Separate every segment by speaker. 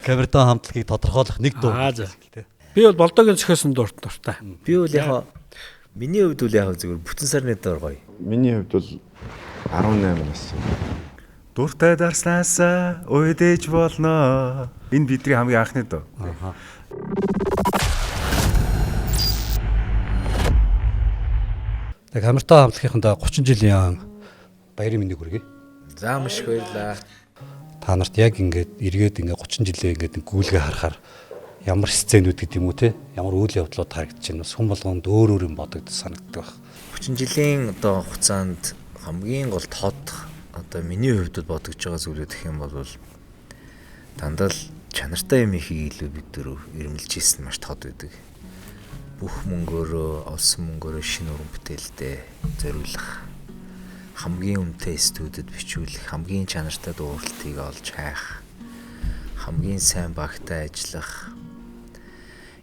Speaker 1: камертаа хамтлагийг тодорхойлох нэг дуу.
Speaker 2: Би бол болдогийн зохиосон дуртай.
Speaker 3: Би бол яг миний хувьд бол яг зөвхөн бүтэн сарны дор гоё.
Speaker 4: Миний хувьд бол 18 нас.
Speaker 5: Дуртай дарснаас уйдэж болно. Энэ бидний хамгийн анхны дуу.
Speaker 1: Тэг камертаа хамтлагийнхандаа 30 жилийн баярын мэндийг хүргэе.
Speaker 3: За маш их баярлаа.
Speaker 1: Та нарт яг ингээд эргээд ингээд 30 жилээ ингээд гүйлгээ харахаар ямар сценүүд гэдэг юм уу те, ямар үйл явдлууд харагдаж байна. Хүн болгонд өөр юм бодогдож санагддаг баг.
Speaker 3: 30 жилийн одоо хугацаанд хамгийн гол тод одоо миний хувьд бодогдож байгаа зүйлүүд гэх юм бол дандаа л чанартай юм ихийг илүү бид дөрөв ирмэлж ийсэн маш тод байдаг. Бүх мөнгөөрөө, олсон мөнгөөрөө шинэ уран бүтээлдээ зориулах, хамгийн үнэтэй студид бичүүлэх, хамгийн чанартай дууралтыг олж хайх, хамгийн сайн багтай ажиллах.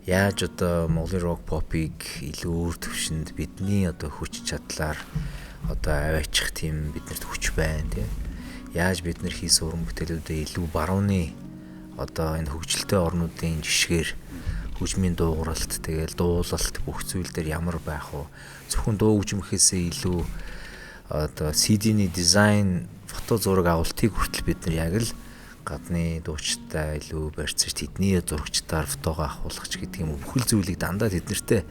Speaker 3: Яаж одоо Монголын рок попыг илүү өөр төвшөнд бидний одоо хүч чадлаар одоо аваачих тийм биднэрт хүч байна тийм. Яаж бид нар хийсэн уран бүтээлүүдэд илүү барууны одоо энэ хөгжилтэй орнуудын жишгээр хөгжмийн дуугаралт тэгэл дуулалт бүх зүйл дээр ямар байх вэ? Зөвхөн дуу хөгжмөхөөсөө илүү одоо CD-ний дизайн, фото зураг авалтыг хүртэл бид нар яг л гадны дуучтай илүү барьцаж тэдний зурагчдаар фотогоо авахулах ч гэдэг юм уу бүхэл зүйлийг дандаа тэднэртэй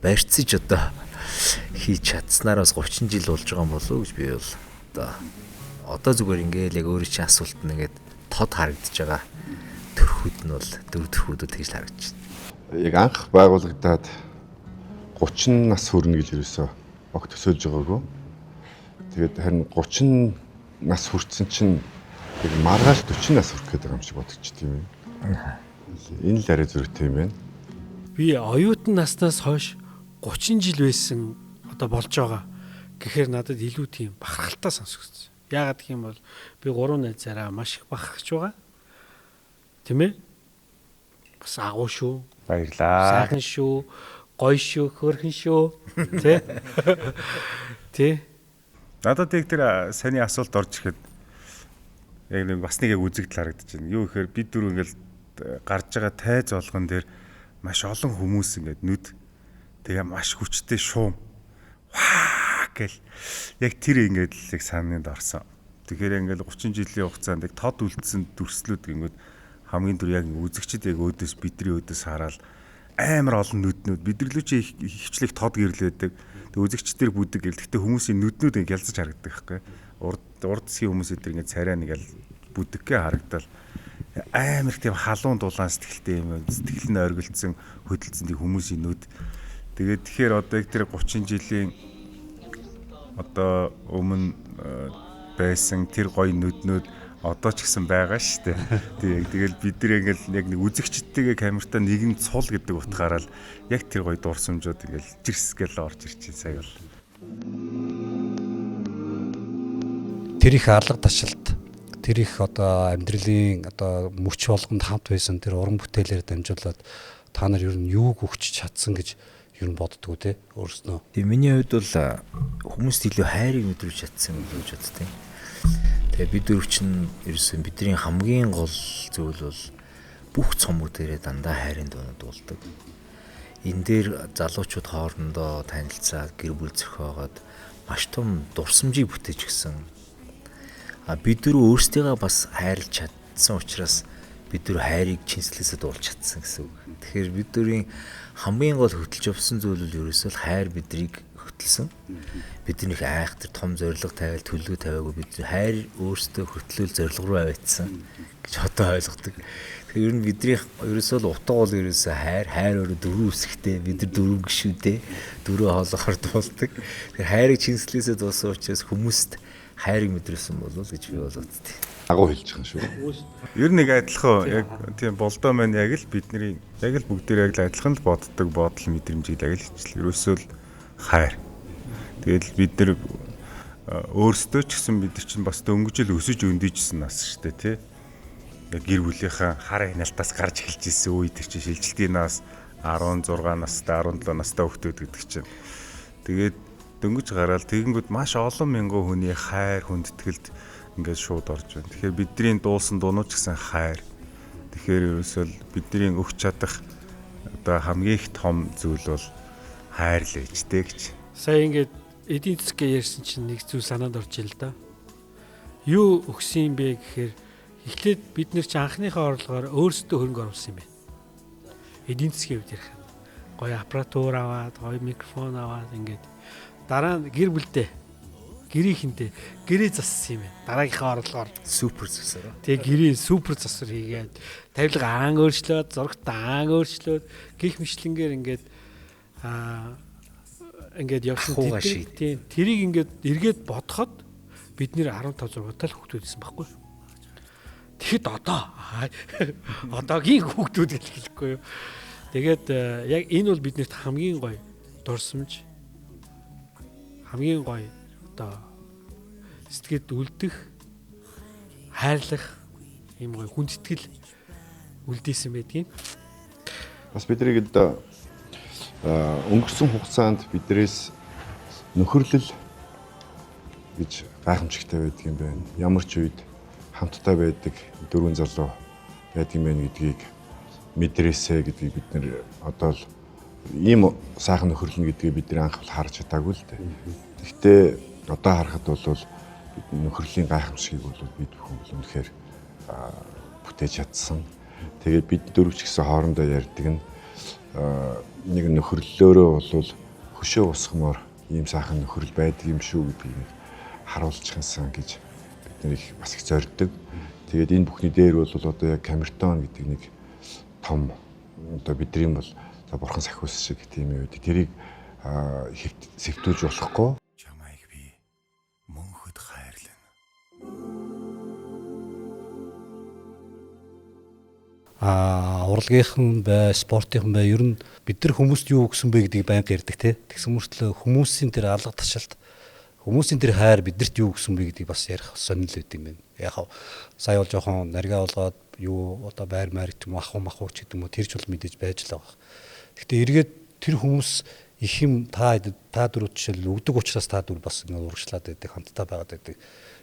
Speaker 3: барьцаж одоо хийж чадсанаар бас 30 жил болж байгаа юм болов уу гэж би бол одоо зүгээр ингээл яг өөрөө чинь асуулт нэгээд тод харагдаж байгаа төрхүүд нь бол дөрв төрхүүдүүд тэгж харагдаж байна.
Speaker 4: Яг анх байгуулагдаад 30 нас хүрнэ гэж юусоо огт төсөөлж байгаагүй. Тэгээд харин 30 нас хүрсэн чинь яг маргааш 40 нас хүрэх гээд байгаа юм шиг бодогчтой юм. Энэ л арай зөрүүтэй юм байна.
Speaker 2: Би оюутан наснаас хойш 30 жил байсан одоо болж байгаа гэхээр надад илүү тийм бахархалтай сонсогдсон. Яагаад гэх юм бол би 3 найзаараа маш их бахархаж байгаа. Тэ мэ? Бас агуу шүү.
Speaker 5: Баярлаа.
Speaker 2: Сайхан шүү. Гоё шүү, хөөрхөн шүү. Тэ? Тэ?
Speaker 5: Надад яг тэр саний асуулт орж ирэхэд яг нэг бас нэг яг үзэгдэл харагдаж байна. Юу гэхээр бид дөрөв ингээл гарч байгаа тайз олгон дээр маш олон хүмүүс ингээд нүд тэгээ маш хүчтэй шуум ваа гэл яг тэр ингээд л яг санаанд орсон. Тэгэхээр ингээд 30 жилийн хугацаанд яг тод үлдсэн дүрслүүд ингээд хамгийн түр яг үзэгчд яг өөдөөс бидний өөдөөс хараад амар олон нүднүүд бидэрлүү чи хөвчлэх тод гэрэл байдаг. Тэг үзэгчдэр бүдэг гэл. Гэтэ хүмүүсийн нүднүүд ингээд ялзаж харагддаг байхгүй. Урд засгийн хүмүүс эдэр ингээд царай нэг л бүдэггээ харагдал амар тийм халуун дулаан сэтгэлтэй юм. Сэтгэл нь оргилцсан хөдөлсөн тийм хүмүүсийн нүд. Тэгээд тэгэхээр одоо яг тэр 30 жилийн одоо өмнө байсан тэр гоё нүднүүд одоо ч гэсэн байгаа шүү дээ. Тэгэл бид нар ингээл яг нэг үзэгчдтэйгээ камертаа нэгэн цул гэдэг утгаараа л яг тэр гоё дурсамжууд ингээл жирсгээл орж ирчихсэн сая бол.
Speaker 1: Тэр их алга ташилт, тэр их одоо амьдралын одоо мөч болгонд хамт байсан тэр уран бүтээлээр дамжуулаад та нар ер нь юуг өгч чадсан гэж ер нь боддгоо те өөрснөө.
Speaker 3: Тэгээ миний хувьд бол хүмүүст илүү хайрыг мэдрүүлж чадсан гэж боддог. Тэгээ бид дөрөв чинь ерөөсөн бидний хамгийн гол зүйл бол бүх цомог дээрээ дандаа хайрын дуунууд дуулдаг. Энэ дээр залуучууд хоорондоо танилцаад гэр бүл зохиогоод маш том дурсамжийг бүтээж гисэн. Бид дөрөв өөрсдийгөө бас хайрлж чадсан учраас бид дөрөв хайрыг чинслээсээ дуулж чадсан гэсэн үг. Тэгэхээр бид дөрвийн хамгийн гол хөтлж явсан зүйл нь ерөөсөө хайр бидрийг хөтлсөн. Бидний их айхтар том зориг тавиал төлөв тавиагүй бид хайр өөрсдөө хөтлөөл зориг руу аваадсан гэж одоо ойлгодог. Тэгэхээр ер нь бидний ерөөсөө л утга бол ерөөсөө хайр өөрөө дөрөв үсгтэй бид нар дөрөв гişүүдээ дөрөв хоолохоор дуулдаг. Тэгэхээр хайрыг чинслээсээ дуусан учраас хүмүүст хайрыг мэдрүүлсэн болов гэж би боддог.
Speaker 4: Агуу хэлж байгаа шүү.
Speaker 5: Ер нь нэг адилхан яг тийм болдоо маань яг л бидний яг л бүгдээр яг л адилхан л боддог бодол мэдрэмжийг яг л хичээл. Ерөөсөө л хайр. Тэгэл бид нэр өөрсдөө ч гэсэн бид чинь бас дөнгөжл өсөж өндийжсэн нас шүү дээ тий. Яг гэр бүлийнхаа хар хяналтаас гарч эхэлж ирсэн үе тэр чинь шилжилтийн нас 16 настай 17 настай хүүхдүүд гэдэг чинь. Тэгээд дөнгөж гараад тэгэнгүүт маш олон мянган хүний хайр хүндэтгэлд ингээд шууд орж байна. Тэгэхээр бидний дуулсан дуунууд ч гэсэн хайр. Тэгэхээр ерөөсөө бидний өгч чадах одоо хамгийн их том зүйл бол хайр л ээжтэй гэж.
Speaker 2: Сая ингээд эдийн засгээ ярьсан чинь нэг зүйл санаанд орж ил да. Юу өгсөн юм бэ гэхээр эхлээд бид нэр чи анхныхаа орлогоор өөрсдөө хөрөнгө оруулсан юм байна. Эдийн засгийн хувьд ярих. Гоё аппаратур аваад, гоё микрофон аваад ингээд дараа нь гэр бүлдээ гэрийнхэндээ гэрээ зассан юм байна. Дараагийнхаа орлогоор
Speaker 3: Супер зүсээр.
Speaker 2: тэгээ гэрээ супер засвар хийгээд тавилга аан өөрчлөөд, зурагт аан өөрчлөөд гих мэтлэнгээр ингээд ингээд явсан
Speaker 3: Ахуйгаа
Speaker 2: тийм тэрийг ингээд эргээд бодоход бид нэр 15 6 тал хүүхдүүд байсан байхгүй. Тэгэхэд одоогийн хүүхдүүд гэж хэлэхгүй юу. Тэгээд яг энэ бол биднэрт хамгийн гоё дурсамж, хамгийн гоё одоо сэтгэд үлдэх, хайрлах ийм гоё хүндэтгэл үлдээсэн байдгийг.
Speaker 4: Бас бидний өнгөрсөн хугацаанд бидрээс нөхөрлөл гэж гайхамшигтай байдаг юм байна. Ямар ч үед хамтдаа байдаг дөрвөн залуу байдаг юм байна гэдгийг мэдрээсэ гэдгийг бид нэр одоо л ийм сайхан нөхөрлөн гэдгийг бид нэр анх харж чадаагүй л дээ. Гэхдээ одоо харахад бол бид нөхөрлийн гайхамшигыг бол бид бүхэн бол үнэхээр бүтээж чадсан. Тэгээд бид дөрвч гэсэн хоорондоо ярьдаг нь нэг нөхөрлөлөөрөө бол хөшөө усхмоор ийм сайхан нөхөрл байдаг юм шүү гэдгийг харуулчихсан гэж бид нэр их бас их зорддог. Тэгээд энэ бүхний дээр бол одоо яг камертон гэдэг нэг том одоо бидний бол бурхан сахиус шиг тийм юм байдаг. Тэрийг сэвтүүлж болохгүй.
Speaker 5: Чамайг би мөнхөд хайрлана.
Speaker 1: Урлагийнхан бай, спортынхан бай, ер нь бид нар хүмүүст юу өгсөн бэ гэдгийг байнга ярьдаг те. Тэгсэн мөртлөө хүмүүсийн тэр алга ташаалт, хүмүүсийн тэр хайр бидэрт юу өгсөн бэ гэдгийг бас ярих сонирхол өгд юм байна. Яг сая бол жоохон наргаа болгоод юу одоо байр маяг ч юм уу аху ч гэдэг юм уу тэрч бол мэдээж байж л байгаа. Гэхдээ эргээд тэр хүмүүс их юм та дөрөв жишээл өгдөг учраас та дөрөв бас ингэ урагшлаад байдаг, хамтдаа байгаад байдаг.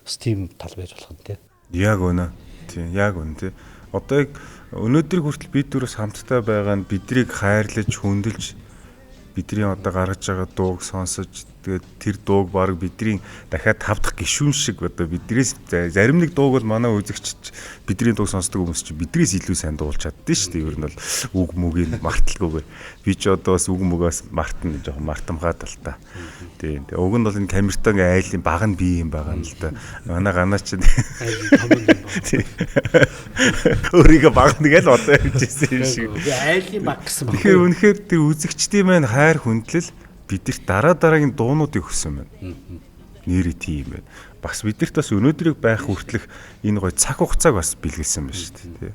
Speaker 1: Бас тийм тал байж болох нь те.
Speaker 5: Яг үнэ. Тийм, яг үнэ тий. Одоо яг өнөөдөр хүртэл бид дөрөс хамтдаа байгаа нь бидрийг хайрлаж, хүндэлж бидний одоо гаргаж байгаа дууг сонсож тэгээд тэр дууг баг бидний дахиад тавдах гишүүн шиг одоо бидрээс зарим нэг дууг бол манай үзэгч бидний дууг сонсдог хүмүүс чинь бидрээс илүү сайн дуулж чаддсан шүү дээ. Ер нь бол үг мүгийг марталгүйгээр би ч одоо бас үг мөгөөс мартна жоохон мартамгаа тал та. Тийм. Уг нь бол энэ камертон айлын баг нь бие юм байгаа юм л да. Манай ганаа чинь өөрийгөө баг нэгэл одоо явжсэн юм шиг.
Speaker 2: Би айлын баг гэсэн баг.
Speaker 5: Тэгэхээр үнэхээр тэр үзэгчдийн маань хайр хүндлэл бидэрт дараагийн дуунуудыг өгсөн байна. Нэрээ тийм байна. Бас бидэрт бас өнөөдрийг байх хүртэлх энэ гой цаг хугацааг бас бэлгэлсэн байна шүү дээ.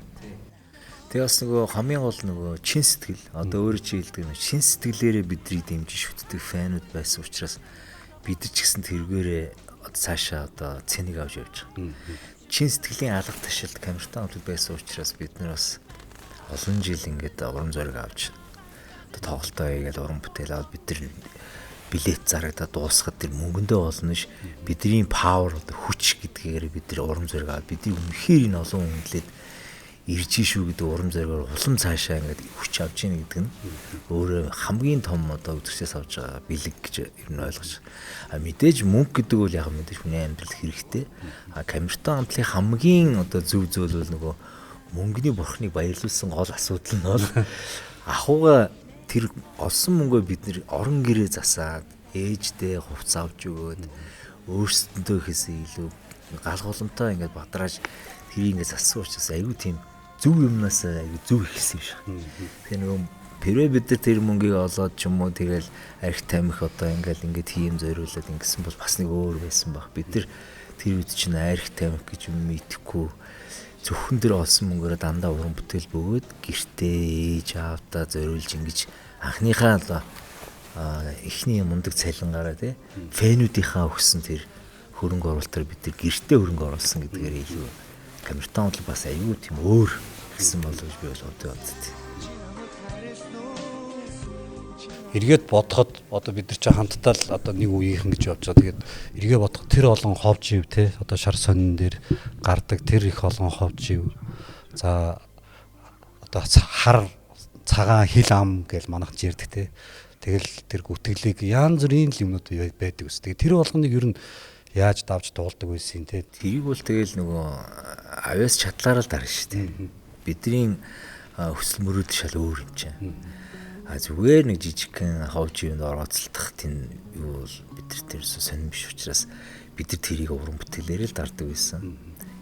Speaker 3: Тэгээ бас нөгөө хамгийн гол нөгөө чин сэтгэл одоо өөрөө чи хэлдэг нь чин сэтгэлээрээ бидрийг дэмжиж шүтдэг фанууд байсан учраас бид ч гэсэн тэргээрээ цаашаа одоо цэнийг авч явж байгаа. Чин сэтгэлийн алга ташаалт камертон хамтд байсан учраас бид нар бас олон жил ингээд урам зориг авч одоо тоглолтоо хийгээд уран бүтээл аваад бид нар билет зарагдаад дуусгаад тэр мөнгөндөө олно ш бидний павер одоо хүч гэдгээр бид нар урам зориг аваад бидний үнэхээр энэ олон хүндлээд ирж шүү гэдэг урам зоригоор улам цаашаа ингээд хүч авч ийн гэдэг нь өөрөө хамгийн том одоо үзэгчээс авч байгаа бэлэг гэж ер нь ойлгож байгаа. Мэдээж мөнгө гэдэг бол яг мэдээж хүний амьдрал хэрэгтэй. Камертон хамтлын хамгийн одоо зөв зүйл бол нөгөө мөнгөний бурхныг баярлуулсан гол асуудал нь бол ахуйга тэр олсон мөнгөө бид нэр орон гэрээ засаад ээждээ хувц авч өгөөд өөрсдөндөө хийсэн илүү галгууламтай ингээд бадрааж тэрийг ингээд зассан учраас аюу тийм зөв юмнаас аюу зөв ихсэн юм шиг. Тэгээ нөгөө пэрэ бид нар тэр мөнгийг олоод ч юм уу тэгэл арх тамхи одоо ингээд хийм зориулаад ингэсэн бол бас нэг өөр байсан баг. Бид нар тэр үед чинь арх тамхи гэж юм итгэхгүй зөвхөн тэр олсон мөнгөөрөө дандаа уран бүтээл бөгөөд гэртээ ээж аавдаа зориулж ингэж анхныхаа одоо эхний мундаг цалингаараа тий фэнүүдийнхаа өгсөн тэр хөрөнгө оруулалтаар бид тэр гэртээ хөрөнгө оруулсан гэдгээр илүү камертон бол бас аюу тийм өөр гэсэн болов би бол боддог.
Speaker 1: Эргээд бодоход одоо бид нар ч хамтдаа л одоо нэг үеийнхэн гэж явж байгаа. Тэгээд эргээ бодоход тэр олон ховж ив те одоо шар сонин дээр гардаг тэр их олон ховж ив. За одоо хар цагаан хил ам гэж манайх ярьдаг те. Тэгэл тэр гүтгэлийг янз бүрийн юмнууд байдаг ус. Тэгээ тэр болгоныг ер нь яаж давж дуулдаг байсан те.
Speaker 3: Тэрийг бол тэгэл нөгөө авиас чадлаараа л дарна шүү дээ. Бидний өсөл мөрөөд шал өөр юм чинь. Зүгээр нэг жижигхэн ховж юунд орооцолдох тийм юу бол бид нар тэрс сонирм биш учраас бид нар тэрийг уран бүтээлээр л дардаг байсан.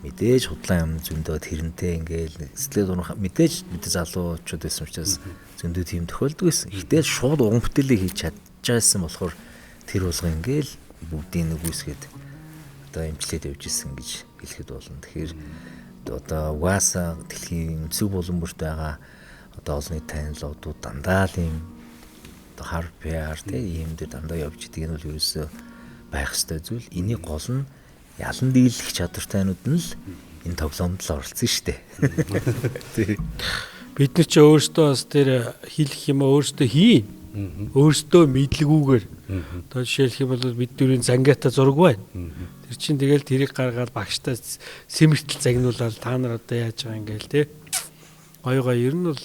Speaker 3: Мэдээж худлаа юм зөндөө тэрнтэй ингээл сэтгэл дурах мэдээж бид залуучууд байсан учраас зөндөө тийм тохиолддог байсан. Гэтэл шууд уран бүтээлийг хийж чадчихсан болохоор тэр болгоо ингээл бүгдийг нүгүйсгээд одоо имплээд явж исэн гэж хэлэхэд болно. Тэгэхээр одоо угаасаа дэлхийн өнцөг булан бүрт байгаа одоо олонний танилуудууд дандаа л юм одоо хар PR ийм дээр дандаа явж идэг нь бол ерөөсөө байх ёстой зүйл. Энийг гол нь ялан дийлэх чадвартайнууд нь л энэ тоглоомд л оролцсон шүү дээ.
Speaker 2: Бид нар ч өөрсдөө бас тэр хийх юм өөрсдөө хийн. Өөрсдөө мэдлэгүүгээр одоо жишээлх юм бол бид дөрвийн зангиата зураг байна. Тэр чинь тэгэл тэрийг гаргаад багштай сэмэртэл загнуулаад та нар одоо яаж байгаа ингээл те. Гой ер нь бол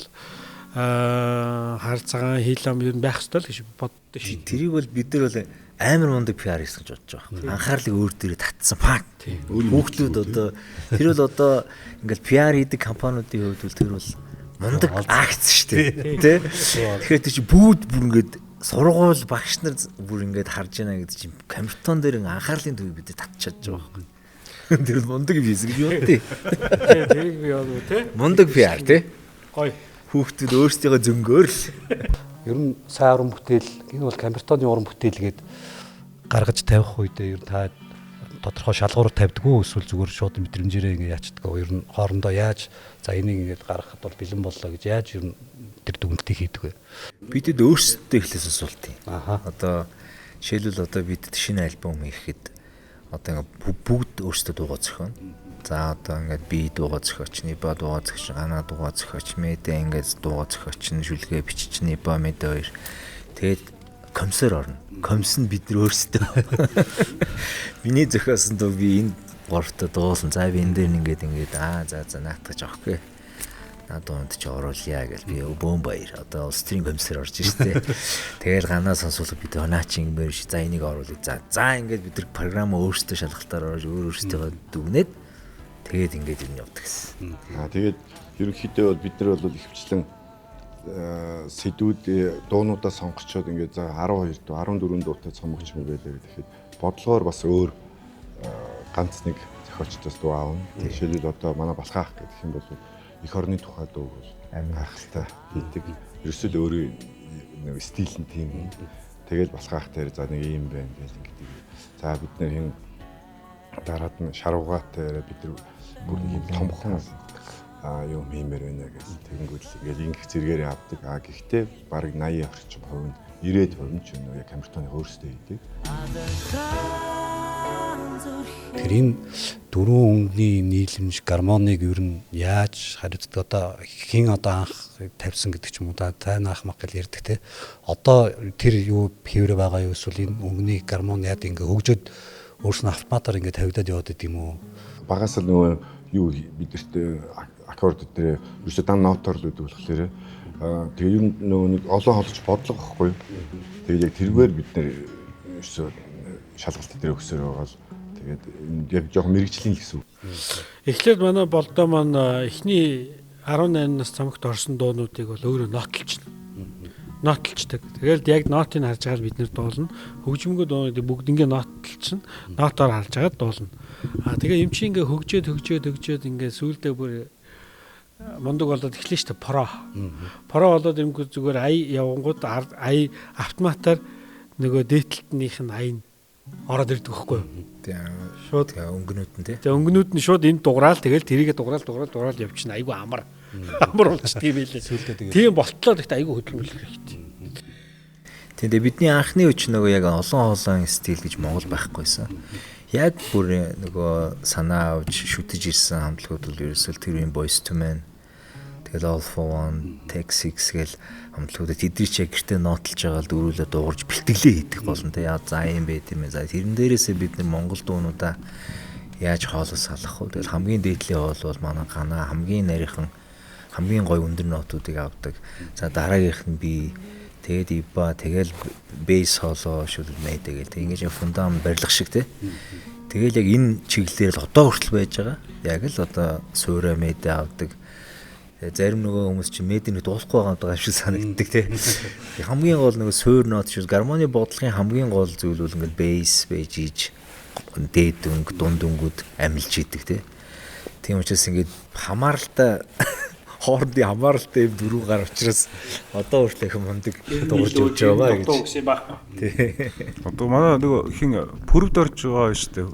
Speaker 2: хар цагаан хийлам ер нь байх ёстой л гэж боддог шүү.
Speaker 3: Тэрийг бол бид нар бол амар мундаг PR хийж бодож байгаа. Анхаарлыг өөр дээрээ татсан факт. Хүүхдүүд одоо тэр бол одоо ингээл PR хийдэг компаниудын хувьд бол тэр бол мундаг акц шүү дээ. Тэ? Тэгэхээр тэр чинь бүр ингээд сургууль багш нар бүр ингээд харж байна гэдэг чинь камертон дээр анхаарлын төвийг бид татчихад байгаа байхгүй. Тэр бол мундаг бизнес гэж боддیں۔
Speaker 2: Тэрийг би яагаад те?
Speaker 3: Мундаг PR тэ?
Speaker 2: Гой.
Speaker 3: Хүүхдүүд өөрсдийнхөө зөнгөөр л
Speaker 1: Ер нь сайн уран бүтээл энэ бол камертоны уран бүтээл гээд гаргаж тавих үедээ ер нь та тодорхой шалгуур тавьдггүй эсвэл зүгээр шууд мэдрэмжээрээ ингэ яачдгаа ер нь хоорондоо яаж за энийг ингэ гаргахад бол бэлэн боллоо гэж яаж ер нь тэр дүгнэлтийг хийдэг вэ?
Speaker 3: бидэд өөрсдөө эхлээс асуулт юм.
Speaker 1: Аха.
Speaker 3: Одоо жишээлбэл одоо бид шинэ альбом хийхэд одоо ингээ бүгд өөрсдөө дуугаа зохионо. За одоо ингээд би дуугаа зохиоч, Ниба дуугаа зохиоч, Гана дуугаа зохиоч, Мэдэ ингээд дуугаа зохиоч, Шүлгээ бичиж, Ниба Мэдэ хоёр. Тэгээд комиссар орно. Комисс нь бид нар өөрсдөө. Миний зохиосон дуу би энэ гуравтаа дуулсан. За би энэ дээр ингээд за наатгаж авахгүй. Надад ч оруулъя гэж би бөөм баяр. Одоо улс төрийн комиссар орж штэ. Тэгэл Ганаа сонсуулах бид наач ингэмээр ш. За энийг оруулъя. За ингээд бид нар програм өөрсдөө шалгалтаар орж өөрсдөө дүгнээд тэгээд ингээд юм явдаг гэсэн.
Speaker 4: Тэгээд ерөнхийдөө бол бид нар бол ихвчлэн сэдвүүд дуунуудаа сонгочоод ингээд за 12 дуу 14 дуутай цомогч юм байлаа гэхэд бодлогоор бас өөр ганц нэг зохиолчдоос дуу аавна. Жишээлбэл одоо манай Балхаах гэх юм бол эх орны тухай дуу бол гайхалтай хийдэг. Ерөөсөө л өөрөө нэг стил нь тийм. Тэгэл Балхаах дээр за нэг юм байна гэж ингэдэг. За бид нэр хин дараад нь шаруугаатай бид нар бүр нэг томхон юм хиймээр байна гэж тэгэнгүүт л ингээд ингэх зэрэгээр авдаг. Гэхдээ бараг 80 орчим хувь нь 90% ч юм уу камертоны өөрсдөө хийдэг.
Speaker 1: Тэр энэ дөрвөн өнгөний нийлэмж гармоныг ер нь яаж хариуцдаг одоо хин одоо анх тавьсан гэдэг ч юм уу тайна ах мах гэж ярьдаг те. Одоо тэр юу хэврэ байгаа юу эсвэл энэ өнгөний гармон яад ингээ хөгжөөд өөрснөө автоматар ингээ тавигдаад яваад идэм үү?
Speaker 4: Багаас л нөгөө юу бидэрт аккорд дээр ерөөсөө дан нотоор л үүдэх болохоор тэгээ ер нь нөгөө нэг олон холч бодлого байхгүй. Тэгээд яг тэргээр бид нэр ерөөсөө шалгалт дээр өгсөөр байгаа л тэгээд яг жоохон мэрэгжлийн л гэсэн үг.
Speaker 2: Эхлээд манай болдоо маань эхний 18 нас цамагт орсон дуунуудыг бол өөрөө нотлчихно. Нотлцдаг. Тэгэл яг нотыг харж байгаа бид нэр дуулна. Хөгжмөнгөө дуунуудыг бүгд ингээ нотлчихно. Нотоор харж байгаа дуулна. Тэгээ юм чи ингээ хөгжөөд ингээ сүүлдээ бүр мундаг болоод эхлэн штэ про. Про болоод юмгүй зүгээр ая явангууд ая автоматар нөгөө дээдлтнийх нь аян ороод ирдэг байхгүй юу? Шууд
Speaker 3: өнгөнүүд нь тий.
Speaker 2: Тэгээ өнгөнүүд нь шууд энд дуграал тэгэл тэрийгэ дуграал явчихна. Айгу амар болж тийм байлээ. Тийм болтлоо гэхдээ айгу хөдөлмөрлөх хэрэгтэй.
Speaker 3: Тэгээ бидний анхны үеч нөгөө яг олон стил гэж Монгол байхгүйсэн. Яг бүр нөгөө санаа авч шүтэж ирсэн хамтлагууд бол ерөөсөө тэр юм Boyz II Men тэгэл All for One, Tech6 гэл хамтлагуудад тэдний ч яг гэртээ нотлж байгаа л дөрүүлээ дуугарч бэлтгэлээ хийдэг болно те. Яа за юм бэ тийм ээ. За тэрэн дээрээсээ бид нар Монгол дуунуудаа яаж хоолой салах вэ? Тэгэл хамгийн дээдлийн хоол бол манай Гана хамгийн нарийнхан хамгийн гоё өндөр нотуудыг авдаг. За дараагийнх нь би тэгээд ибба тэгэл бейс холоо шүл мэйдэг гэл ингэж фундамент барилга шиг те. Тэгэл яг энэ чиглэлээр л одоо хүртэл байж байгаа. Яг л одоо суурэ мэдээ авдаг. Зарим нөгөө хүмүүс чинь мединий дуулахгүй байгаа юм шиг санагддаг те. Хамгийн гол нөгөө суур нот шүү гармоны бодлогын хамгийн гол зүйл бол ингээд бейс байж ийж дээд дүнг дунд дүнгүүд амилж идэг те. Тийм учраас ингээд хамааралтай хоорондын хамааралтай юм дөрөв гар учраас одоо хүртэл их мундаг дуурж явж байгаа гэж.
Speaker 5: Одоо манай нөгөө хин пүрвд орж байгаа шүү дээ.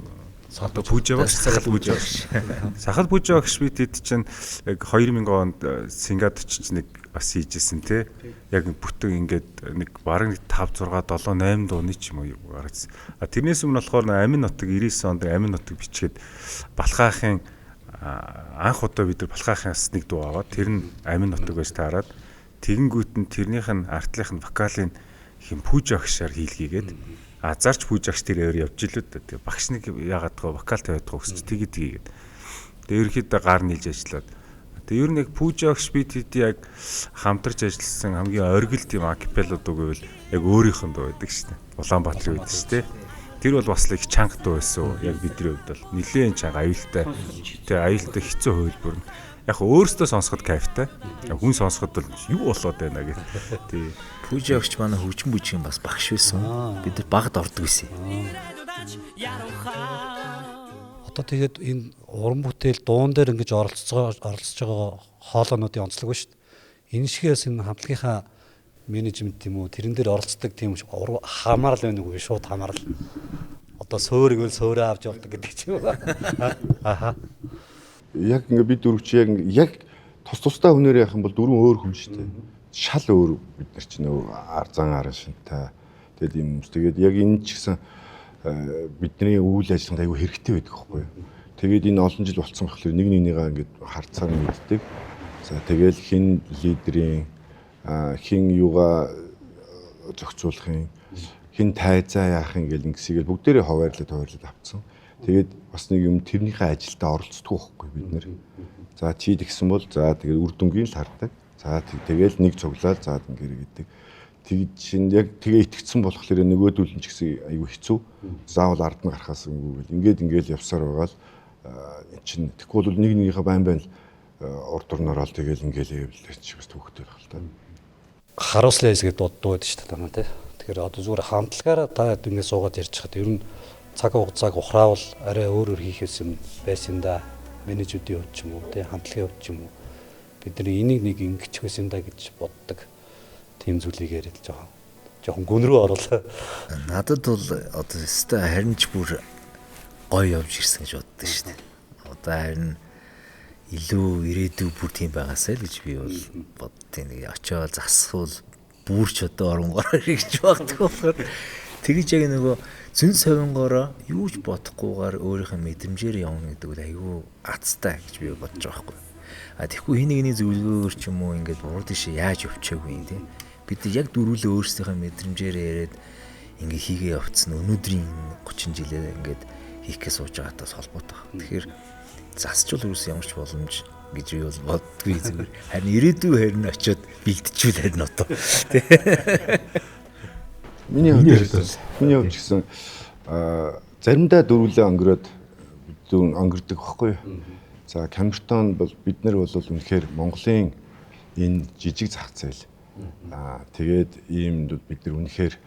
Speaker 5: Одоо пүүжа багш, сахал пүүжа багш. Сахал пүүжа багш бид чинь яг 2000 онд Сингад очиж нэг бас хийжсэн те. Яг бүтэн ингээд нэг бараг 5 6 7 8 дууны ч юм уу гаргасан. Тэрнээс өмнө болохоор амин нутаг 99 онд амин нутаг бичгээд Балхаахын анх удаа бид нар Балхаахаас нэг дуу аваад тэр нь амин нутаг байж таарад тэгэнгүүт нь тэрнийх нь артлынх нь вокалын хин пүүжа багшаар хийлгээгээд зарч пүүжагч тэр явж илүүд. Тэгээ багш нэг яагаад гоо вокал тавиад гоо гэсч тэгээд. Тэгээ ерөөхдөө гар нийлж ажиллаад. Тэгээ ер нь яг пүүжагч бид хэд яг хамтарч ажилласан хамгийн оргил тийм акапеллууд үгүйвэл яг өөрийнх нь дуу байдаг шүү дээ. Улаанбаатарын үед шүү дээ. Тэр бол бас их чанга дуу байсан. Яг бидний хувьд бол нэлээд чанга аюултай. Тэгээ аюултай хэцүү хөвлбөр нь. Яг өөрөөсөө сонсоход кайфтай. Хүн сонсоход бол юу болоод байна гэх. Тий.
Speaker 3: Пүүжагч манай хөгжим бүжгийн бас багш байсан. Бид нар багт ордог байсан.
Speaker 1: Одоо тэгээд энэ уран бүтээл дуун дээр ингэж оролцож байгаа хоолойнуудын онцлог ба шүү дээ. Энэ шигээс энэ хамтлагийнхаа менежмент юм уу тэрэн дээр оролцдог тийм хамаарал байна уу шууд хамаарал. Одоо сөөр игэл сөөрөө авч явдаг гэдэг чинь. Аха.
Speaker 4: Яг ингээ бид дөрөв чи яг тус тустай хүнээр яах юм бол дөрвөн өөр хүн шүү дээ. Шал өөр бид нар чинь ар зан арын шинтэй. Тэгээд юм. Тэгээд яг энэ ч гэсэн бидний үйл ажиллагаанд аягүй хэрэгтэй байдаг байхгүй юу. Тэгээд энэ олон жил болцсон болохоор нэг нэгнийгаа ингээд харцаар мэддэг. За тэгээд хин лидерийн хин юугаа зохицуулахын хин тайзаа яахын гэл ингэсгээл бүгдээрээ хуваарлаад авцсан. Тэгээд бас нэг юм тэрнийхээ ажилдаа оролцдог байхгүй бид нэр. За чи тэгсэн бол за тэгээд үр дүнгийн л хардаг. За тэгэл нэг цуглаад за ингэрэ гэдэг. Тэгж чинь яг тэгээ итгэцэн болохоор нөгөөдөл нь ч гэсэн айгүй хэцүү. Заавал ард нь гарахаас ингээд явсаар байгаа л чинь тэгэхгүй бол нэг нэгнийхээ байн урд орноор л тэгэл ингээл явлаа чи бас төвхтэй байх л та.
Speaker 1: Харуулслаас гэдэг дуу байдаг шүү дээ танаа тий. Тэгэхээр одоо зүгээр хамтлагаараа та ингэ суугаад ярьж хаад ер нь цаг хугацааг ухраавал арай өөр хийхээс юм байсан да. Менежүүдийн хувьд ч юм уу тий хамтлагийн хувьд ч юм уу бидний энийг нэг ингэчих байсан да гэж боддог. Тийм зүйлийг яриад л жоохон гүн рүү оруулаа.
Speaker 3: Надад бол одоо өстой харин ч бүр гоё явж ирсэн гэж боддог шүү дээ. Одоо харин илүү ирээдүй бүр тийм байгаасай л гэж би бол боддیں۔ Нэг очиод засвал бүр ч одоо оронгоор гэж боддог болохоор тэгж яг нөгөө зүн совингороо юу ч бодохгүйгээр өөрийнхөө мэдрэмжээр явна гэдэг үл айгүй азтай гэж би бодож байгаа байхгүй. Тэгэхгүй хин нэгний зөвлөгөөр ч юм уу ингээд урд ишээ яаж өвчөөгүй юм те. Бид яг дөрвөлөө өөрсдийнхөө мэдрэмжээр яриад ингээ хийгээ явцсан өнөөдрийн 30 жилээ ингээд хийхгээ сууж байгаатай холбоотой байна. Тэгэхээр засчул юус ямар ч боломж гэж би бол боддгүй зүгээр. Харин ирээдүй харин очиод бэлтжүүл харин одоо.
Speaker 4: Миний хувьд гэсэн заримдаа дөрвөлөө өнгөрөөд бидүүн өнгөрдөг байхгүй юу? За Камертон бол бид нар бол үнэхээр Монголын энэ жижиг зах зээл. Тэгээд ийм бид нар үнэхээр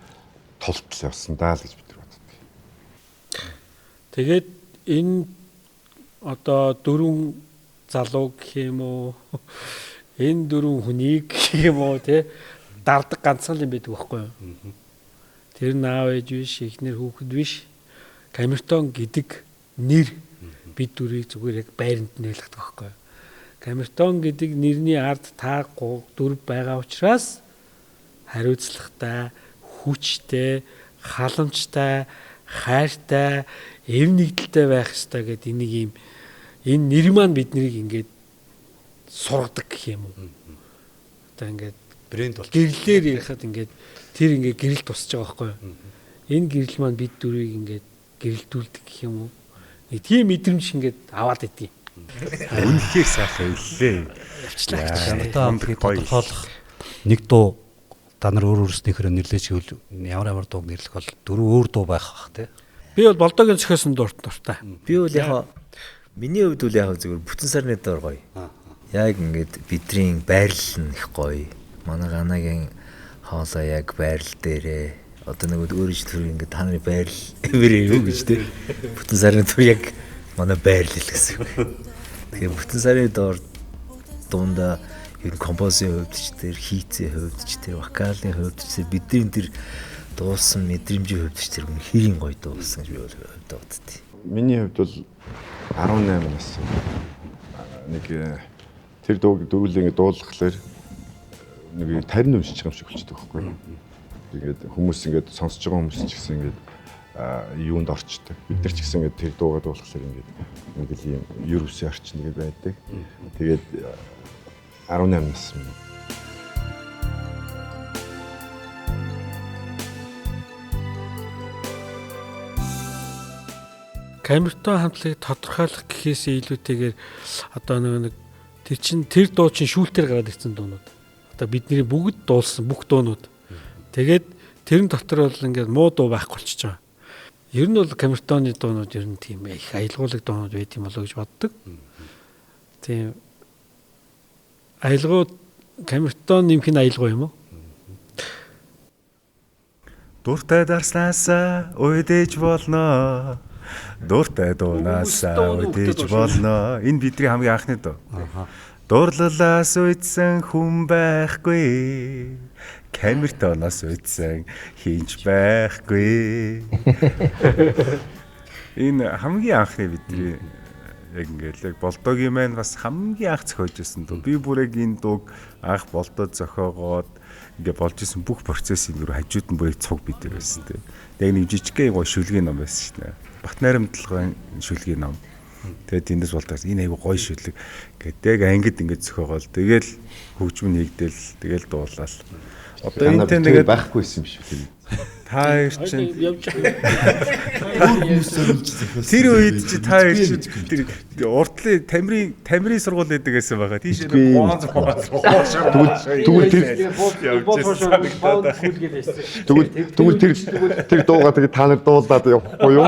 Speaker 4: тултал явсан даа л гэж бид нар боддог.
Speaker 2: Тэгээд энэ одоо дөрвөн залуу гэх юм уу энэ дөрвөн хүнийг гэх юм уу те дардаг ганцхан юм байдаг байхгүй юу? Тэр наав ээж биш, ихнэр хүүхэд биш. Камертон гэдэг нэр бид дөрвийг зүгээр яг байранд нь ялгадаг байхгүй юу? Камертон гэдэг нэрний ард та дөрв байгаа учраас хариуцлагатай, хүчтэй, халамжтай, хайртай, эв нэгдэлтэй байх ёстой гэдэг энийг юм энэ нэр маань биднийг ингээд сургадаг гэх юм уу. Одоо ингээд
Speaker 1: брэнд бол
Speaker 2: гэрлэлээр ярихад ингээд тэр ингээд гэрэл тусч байгаа байхгүй юу. Энэ гэрэл маань бид дөрвийг ингээд гэрэлтүүлдэг гэх юм уу. Нэг тийм мэдрэмж ингээд аваад идэв.
Speaker 5: Үнэхээр сайхан хэллээ.
Speaker 2: явчлаа гэж
Speaker 1: Чанартай хамтыг
Speaker 5: гоё.
Speaker 1: тодорхойлох нэг дуу та нар өөр өөрснийхөө нэрлэж гэвэл ямар дууг нэрлэх бол 4 өөр дуу байх бах тий.
Speaker 2: Би бол болдогийн зохиосон дуртай.
Speaker 3: Би бол яг миний хувьд бол яг зүгээр бүтэн сарны доор гоё. Яг ингээд бидний байрлал нь их гоё. Манай Ганагийн хоолой яг байрал дээрээ одоо нэг өөрөж төр ингээд та нарын байрал эвэрээ юу гэж тий. Бүтэн сарны доор яг манай байрал л гэсэн. Тэгээ бүтэн сарны доор дундаа ер нь композийн хувьд ч тэр хийцийн хувьд ч тэр вокалын хувьд ч бидний тэр дуусан мэдрэмжийн хувьд ч тэр хэрийн гоё дуусан гэж би бол боддتي.
Speaker 4: Миний хувьд бол 18 нас нэг тэр дууг дөрвөлээ ингэ дуулахлаар нэг тарин уншиж байгаа юм шиг болчихдог байхгүй юу. Тэгээд хүмүүс ингээд сонсож байгаа хүмүүс ч гэсэн ингээд юунд орчдөг. Бид нар ч гэсэн ингээд тэр дуугаа дуулахлаар ингээд ийм юр үсийн орчин нэгэд байдаг. Тэгээд 18 нас юм.
Speaker 2: Камертон хамтлагийг тодорхойлох гэхээсээ илүүтэйгээр одоо нэг тэр дуу чинь шүүлтээр гараад ирсэн дуунууд. Одоо бидний бүгд дуулсан бүх дуунууд. Тэгээд тэрэн дотор бол ингээд муу дуу байхгүй болчихж байгаа. Ер нь бол камертоны дуунууд ер нь тийм их аялгуулаг дуунууд байт юм болоо гэж боддог. Тийм аялгууд камертон нэмэх нь аялгуу юм уу?
Speaker 5: Дуртай дарснасаа уйдэж болно. Дуртай дуунаасаа уйдэж болно. Энэ бидний хамгийн анхны дуу. Дурлалаас уйдсан хүн байхгүй. Камертоноос уйдсан хинч байхгүй. Энэ хамгийн анхны бидний яг ингээл яг болдогийн маань бас хамгийн анх зохиож ирсэн дуу. Би бүр яг энэ дууг анх болдод зохиогоод ингээ болж исэн бүх процессын дөрөв хажууд нь бүрийг цуг бид нар байсан тийм. Яг нэг жижигхэн гоё шүлгийн ном байсан шнэ. Бат найрамдлагын шүлгийн ном. Тэгээд тэндээс болдоос энэ айгу гоё шүлэг гэдэг ангид ингээ зохиогоол. Тэгэл хөгжим нэгдэл тэгэл дуулаад. Одоо энэ тэгээд
Speaker 4: байхгүйсэн юм шиг тийм.
Speaker 5: Та хоёр чинь
Speaker 4: Тэр
Speaker 5: үед чи та хоёр чинь тэр уртлын тамирын сургууль байдаг гэсэн байгаа. Тийш нэг гоонз
Speaker 4: Тэгвэл тэр дуугаа тэгээ та нар дуулаад явахгүй юу?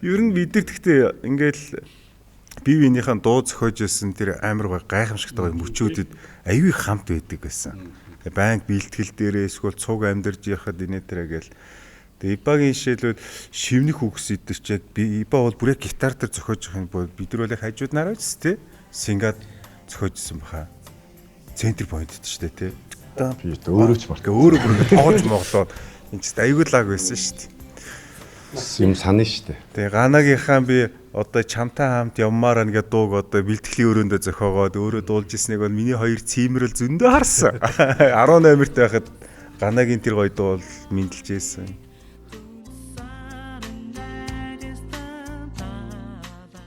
Speaker 5: Ер нь бид нар гэхдээ ингээл бие биенийхэн дуу зохиож ирсэн тэр амар гой гайхамшигтай гой мөчөөдөд аюу их хамт байдаг байсан. Банк бэлтгэл дээрээ эсвэл цуг амьдарж яхад инээ тэрэ гээл. Тэгээ Ибагийн жишээлбэл шивнэх үгс идэр чи яг Иба бол бүр яг гитар дээр зохиож байгаа юм бол бид нар бол яг хажууд нараа ч тий сингад зохиожсэн баха. Центр point ч тий.
Speaker 4: Би өөрөө ч мартаа.
Speaker 5: Өөрөө бүр тоож моглоод энэ ч аюул лаг байсан шүү дээ.
Speaker 4: Юм санаа шүү дээ.
Speaker 5: Тэгээ Ганагийнхаа би одоо чамтай хамт явмаар нэгэ дууг одоо бэлтгэлийн өрөөндөө зохиогоод өөрөө дуулж ирснийг бол миний хоёр цимрэл зөндөө харсан. 18-т байхад Ганагийн тэр гоё дуу бол мэдлж ийсэн.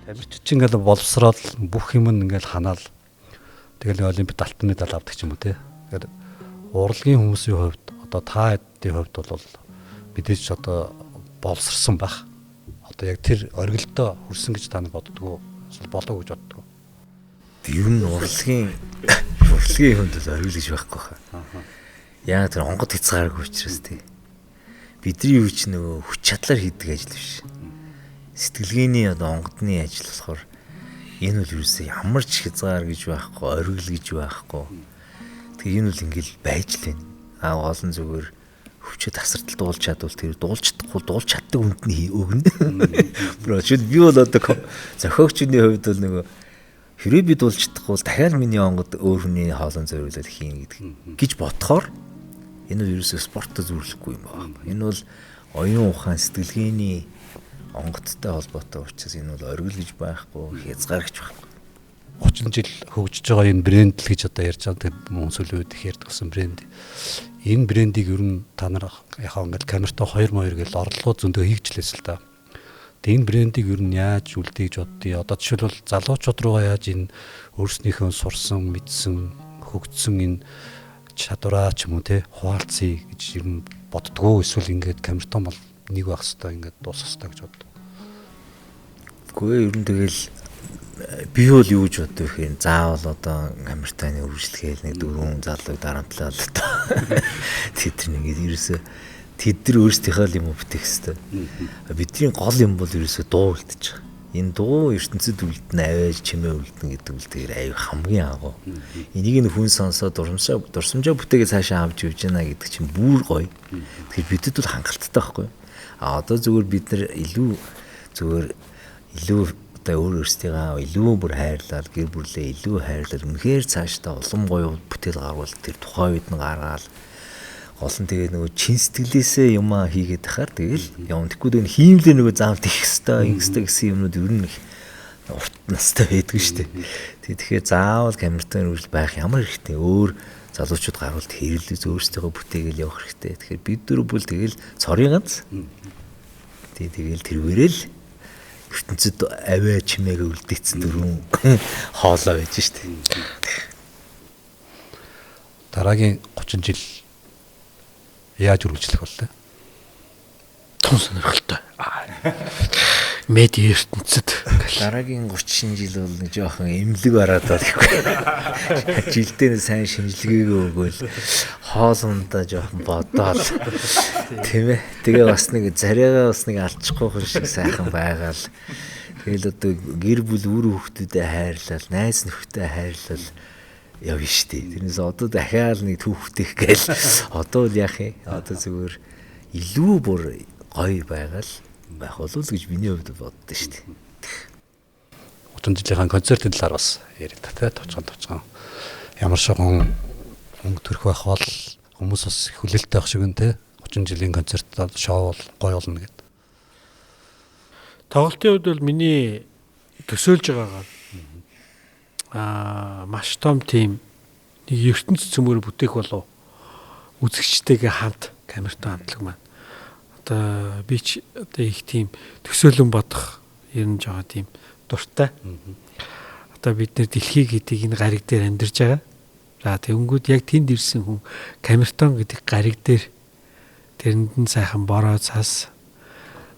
Speaker 1: Тамирчид ч ингээл боловсроод бүх юм ингээл ханаал. Тэгэл олимпиад алтны медаль авдаг ч юм уу те. Тэгэхээр урлагийн хүмүүсийн хувьд одоо та хэдийн хувьд бол мэдээж одоо боловсрсан байх. Одоо яг тэр оргилдоо хүрсэн гэж та нар боддгоо эсвэл болоо гэж боддгоо.
Speaker 3: Ер нь урлагийн хувьд л оргил гэж байхгүй хаа. Яа тэр онгод хязгааргүй учраас тий. Бидний юу ч нөгөө хүч чадлаар хийдэг ажил биш. Сэтгэлгээний одоо онгодны ажил болохоор энэ бол юусе ямар ч хязгаар гэж байхгүй, оргил гэж байхгүй. Тэгээ энэ бол ингээл байж л байна. Олон зүгээр хүчтэй тасралтал дуулж чадвал тэр дуулж чадахгүй дуулж чаддаг хүнд нь өгнө. Бро чи би бол одоо зохиогчны хувьд бол нөгөө хэрэг би дуулж чадахгүй дахиад миний онгод өөр хүний хоолон зориулаад хийн гэдэг гэж бодохоор энэ бол ерөөсөө спорттой зөвлөхгүй юм байна. Энэ бол оюун ухаан сэтгэлгээний онгодтой холбоотой учраас энэ бол оргил гэж байхгүй, хязгаарч байхгүй.
Speaker 1: 30 жил хөгжиж байгаа энэ брэнд л гэж одоо ярьж байгаа хүмүүс үлээд их ярьдагсан брэнд. Энэ брендийг ер нь та нар яхаа ингээд камертон 2 гэж орлого зөндөө хийгчлээс л та. Тэгээ энэ брендийг ер нь яаж үлдээх гэж боддгийг одоо жишээлбэл залуучууд руугаа яаж энэ өөрснийхөө сурсан, мэдсэн, хөгжсөн энэ чадвараа ч юм уу те хуваалцъя гэж ер нь боддгоо эсвэл ингээд камертон бол нэг байх хэвээр ингээд дуусах хэвээр гэж боддог.
Speaker 3: Гэхдээ ер нь тэгэл би бол юу гэж боддог вэ гэхээр заавал одоо камертаны үргэлжлэхээр нэг 4 залууг дарамтлаад одоо тэд нар ингээд ерөөсөө тэд нар өөрсдийнхөө юм бүтээх хэвээр. Бидний гол юм бол ерөөсөө дуу үлдэж байгаа. Энэ дуу ертөнцид үлдэн аваад чимээ үлдэн гэдэг үл тэр аюу хамгийн агуу. Энийг нь хүн сонсоод дурсамжаа бүтээгээ цаашаа авч явж байна гэдэг чинь бүр гоё. Тэгэхээр бидэд бол хангалттай байхгүй. Одоо зүгээр бид нар илүү одоо өөрсдийгөө илүү бүр хайрлал, гэр бүлээ илүү хайрлал, үнэхээр цаашдаа улам гоё бүтээл гарвал тэр тухайн үед нь гаргаал гол нь тэгээ нөгөө чин сэтгэлээсээ юм хийгээд тахаар тэгэл явна. Тэгэхгүй нэг хиймлээ нөгөө заавал тийх хэвээр гэсэн юмнууд ер нь урт настай байдаг шүү дээ. Тэгэхээр заавал камертын үржил байх ямар хэрэгтэй. Өөр залуучууд гарвал хэрэглээ өөрсдөө бүтээгээл явах хэрэгтэй. Тэгэхээр бид дөрөв бол тэгэл цорын ганц. Тэгэл тэрвэрэл ертөнцид аваа чимээгээ үлдээсэн дөрөв хоолоо байж шүү дээ.
Speaker 1: Дараагийн 30 жил яаж үргэлжлэх болтой?
Speaker 2: Тун сонирхолтой. Медиа ертөнцид
Speaker 3: дараагийн 30 жил бол нэг жоохон эмнэлэг ороод байхгүй. Жилдээ сайн шинжилгээгээ өгөөл хоолундаа жоохон бодоол. Тийм ээ. Тэгээ бас нэг царайгаа бас нэг алчихгүй хүн шиг сайхан байгаал. Тэгэл одоо гэр бүл үр хүүхдүүдэд хайрлал, найз нөхдөд хайрлал явна штий. Тэрнээс одоо дахиад нэг түүхтэх гээл одоо л яах юм? Одоо зүгээр илүү бүр гоё байгаал байх болов гэж миний хувьд боддоо штий.
Speaker 1: 30 жилийн концертын талаар бас яриад та товчхон ямар шогон өнгө төрөх байх бол хүмүүс бас хүлээлттэй байх шиг нь те 30 жилийн концерт шоу бол гоё болно гэдэг.
Speaker 2: Тоглолтын үед бол миний төсөөлж байгаагаар маш том тим нэг ертөнц цөмөр бүтээх болов үзэгчтэйгээ хамт камертай хамтлаг маань одоо би ч одоо их тийм төсөөлөн бодох ер нь жоо тийм дуртай. Одоо бид нэр дэлхий гэдэг энэ гариг дээр амьдарч байгаа. За тэгэнгүүт яг тэнд ирсэн хүн камертон гэдэг гариг дээр тэрэнд нь сайхан бороо цас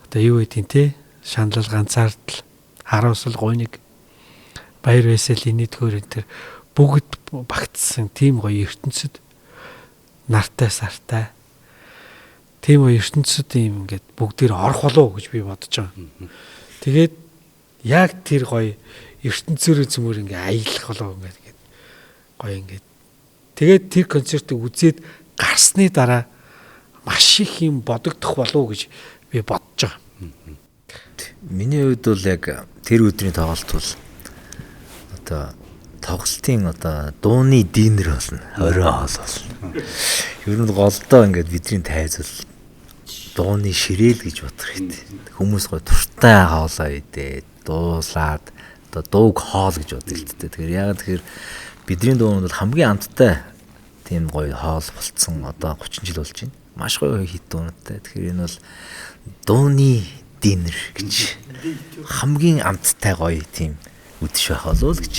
Speaker 2: одоо юу гэдэг те шаналл ганцаардл харуусал гуйныг баяр баясгалын төхөр энэ төр бүгд багтсан тийм гоё ертөнцид нартай сартай тийм гоё ертөнцид юм ингээд бүгдээр орох болов гэж би бодож байгаа. Тэгээд яг тэр гоё ертөнцөөрөө цөмөр ингээд аялах болов ингээд гоё ингээд тэгээд тэр концертыг үзээд гарсны дараа маш их юм бодогдох болов гэж би бодож байгаа.
Speaker 3: Миний хувьд бол яг тэр өдрийн тоглолт бол одоо тоглолтын одоо дууны динер болно. Орой хоол болно. Ер нь голдоо ингээд бидний тайз бол дууны ширээл гэж бодох хэрэгтэй. Хүмүүс гоо туртай хоолоо идээд дуулаад одоо дууг хоол гэж боддог л дээ. Тэгэхээр яг тэгэхээр бидний дуу бол хамгийн амттай тийм гоё хоол болцсон одоо 30 жил болж байна. Маш гоё хит дуунуудтай. Тэгэхээр энэ бол дууны динер гэж хамгийн амттай гоё тийм үдэш байх болов уу гэж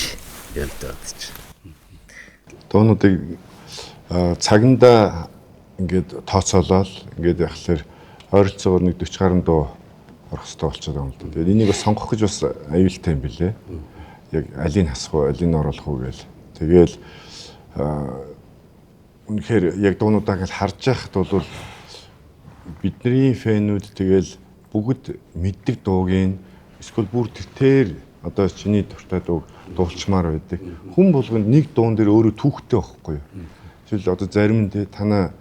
Speaker 3: бодож.
Speaker 4: Дуунуудыг цаганда ингээд тооцоолол ингээд яхахлаар ойролцоогоор нэг 40 гаруй дуу орох хэрэгтэй болчиход байгаа юм л да. Тэгээд энийг бас сонгох гэж бас аюултай юм билэ. Яг алийг хасах уу, алийг оруулах уу гээл. Тэгээл үнэхээр яг дуунуудаа ингээд харж байхад бол бидний фэнүүд тэгэл бүгд мэддэг дуугийн эсвэл бүр тэр одоо чиний дуртай дууг дуулчмаар байдаг. Хүн болгонд нэг дуун дээр өөрөө түүхтэй байхгүй юу? Тэгэл одоо зарим нь танаа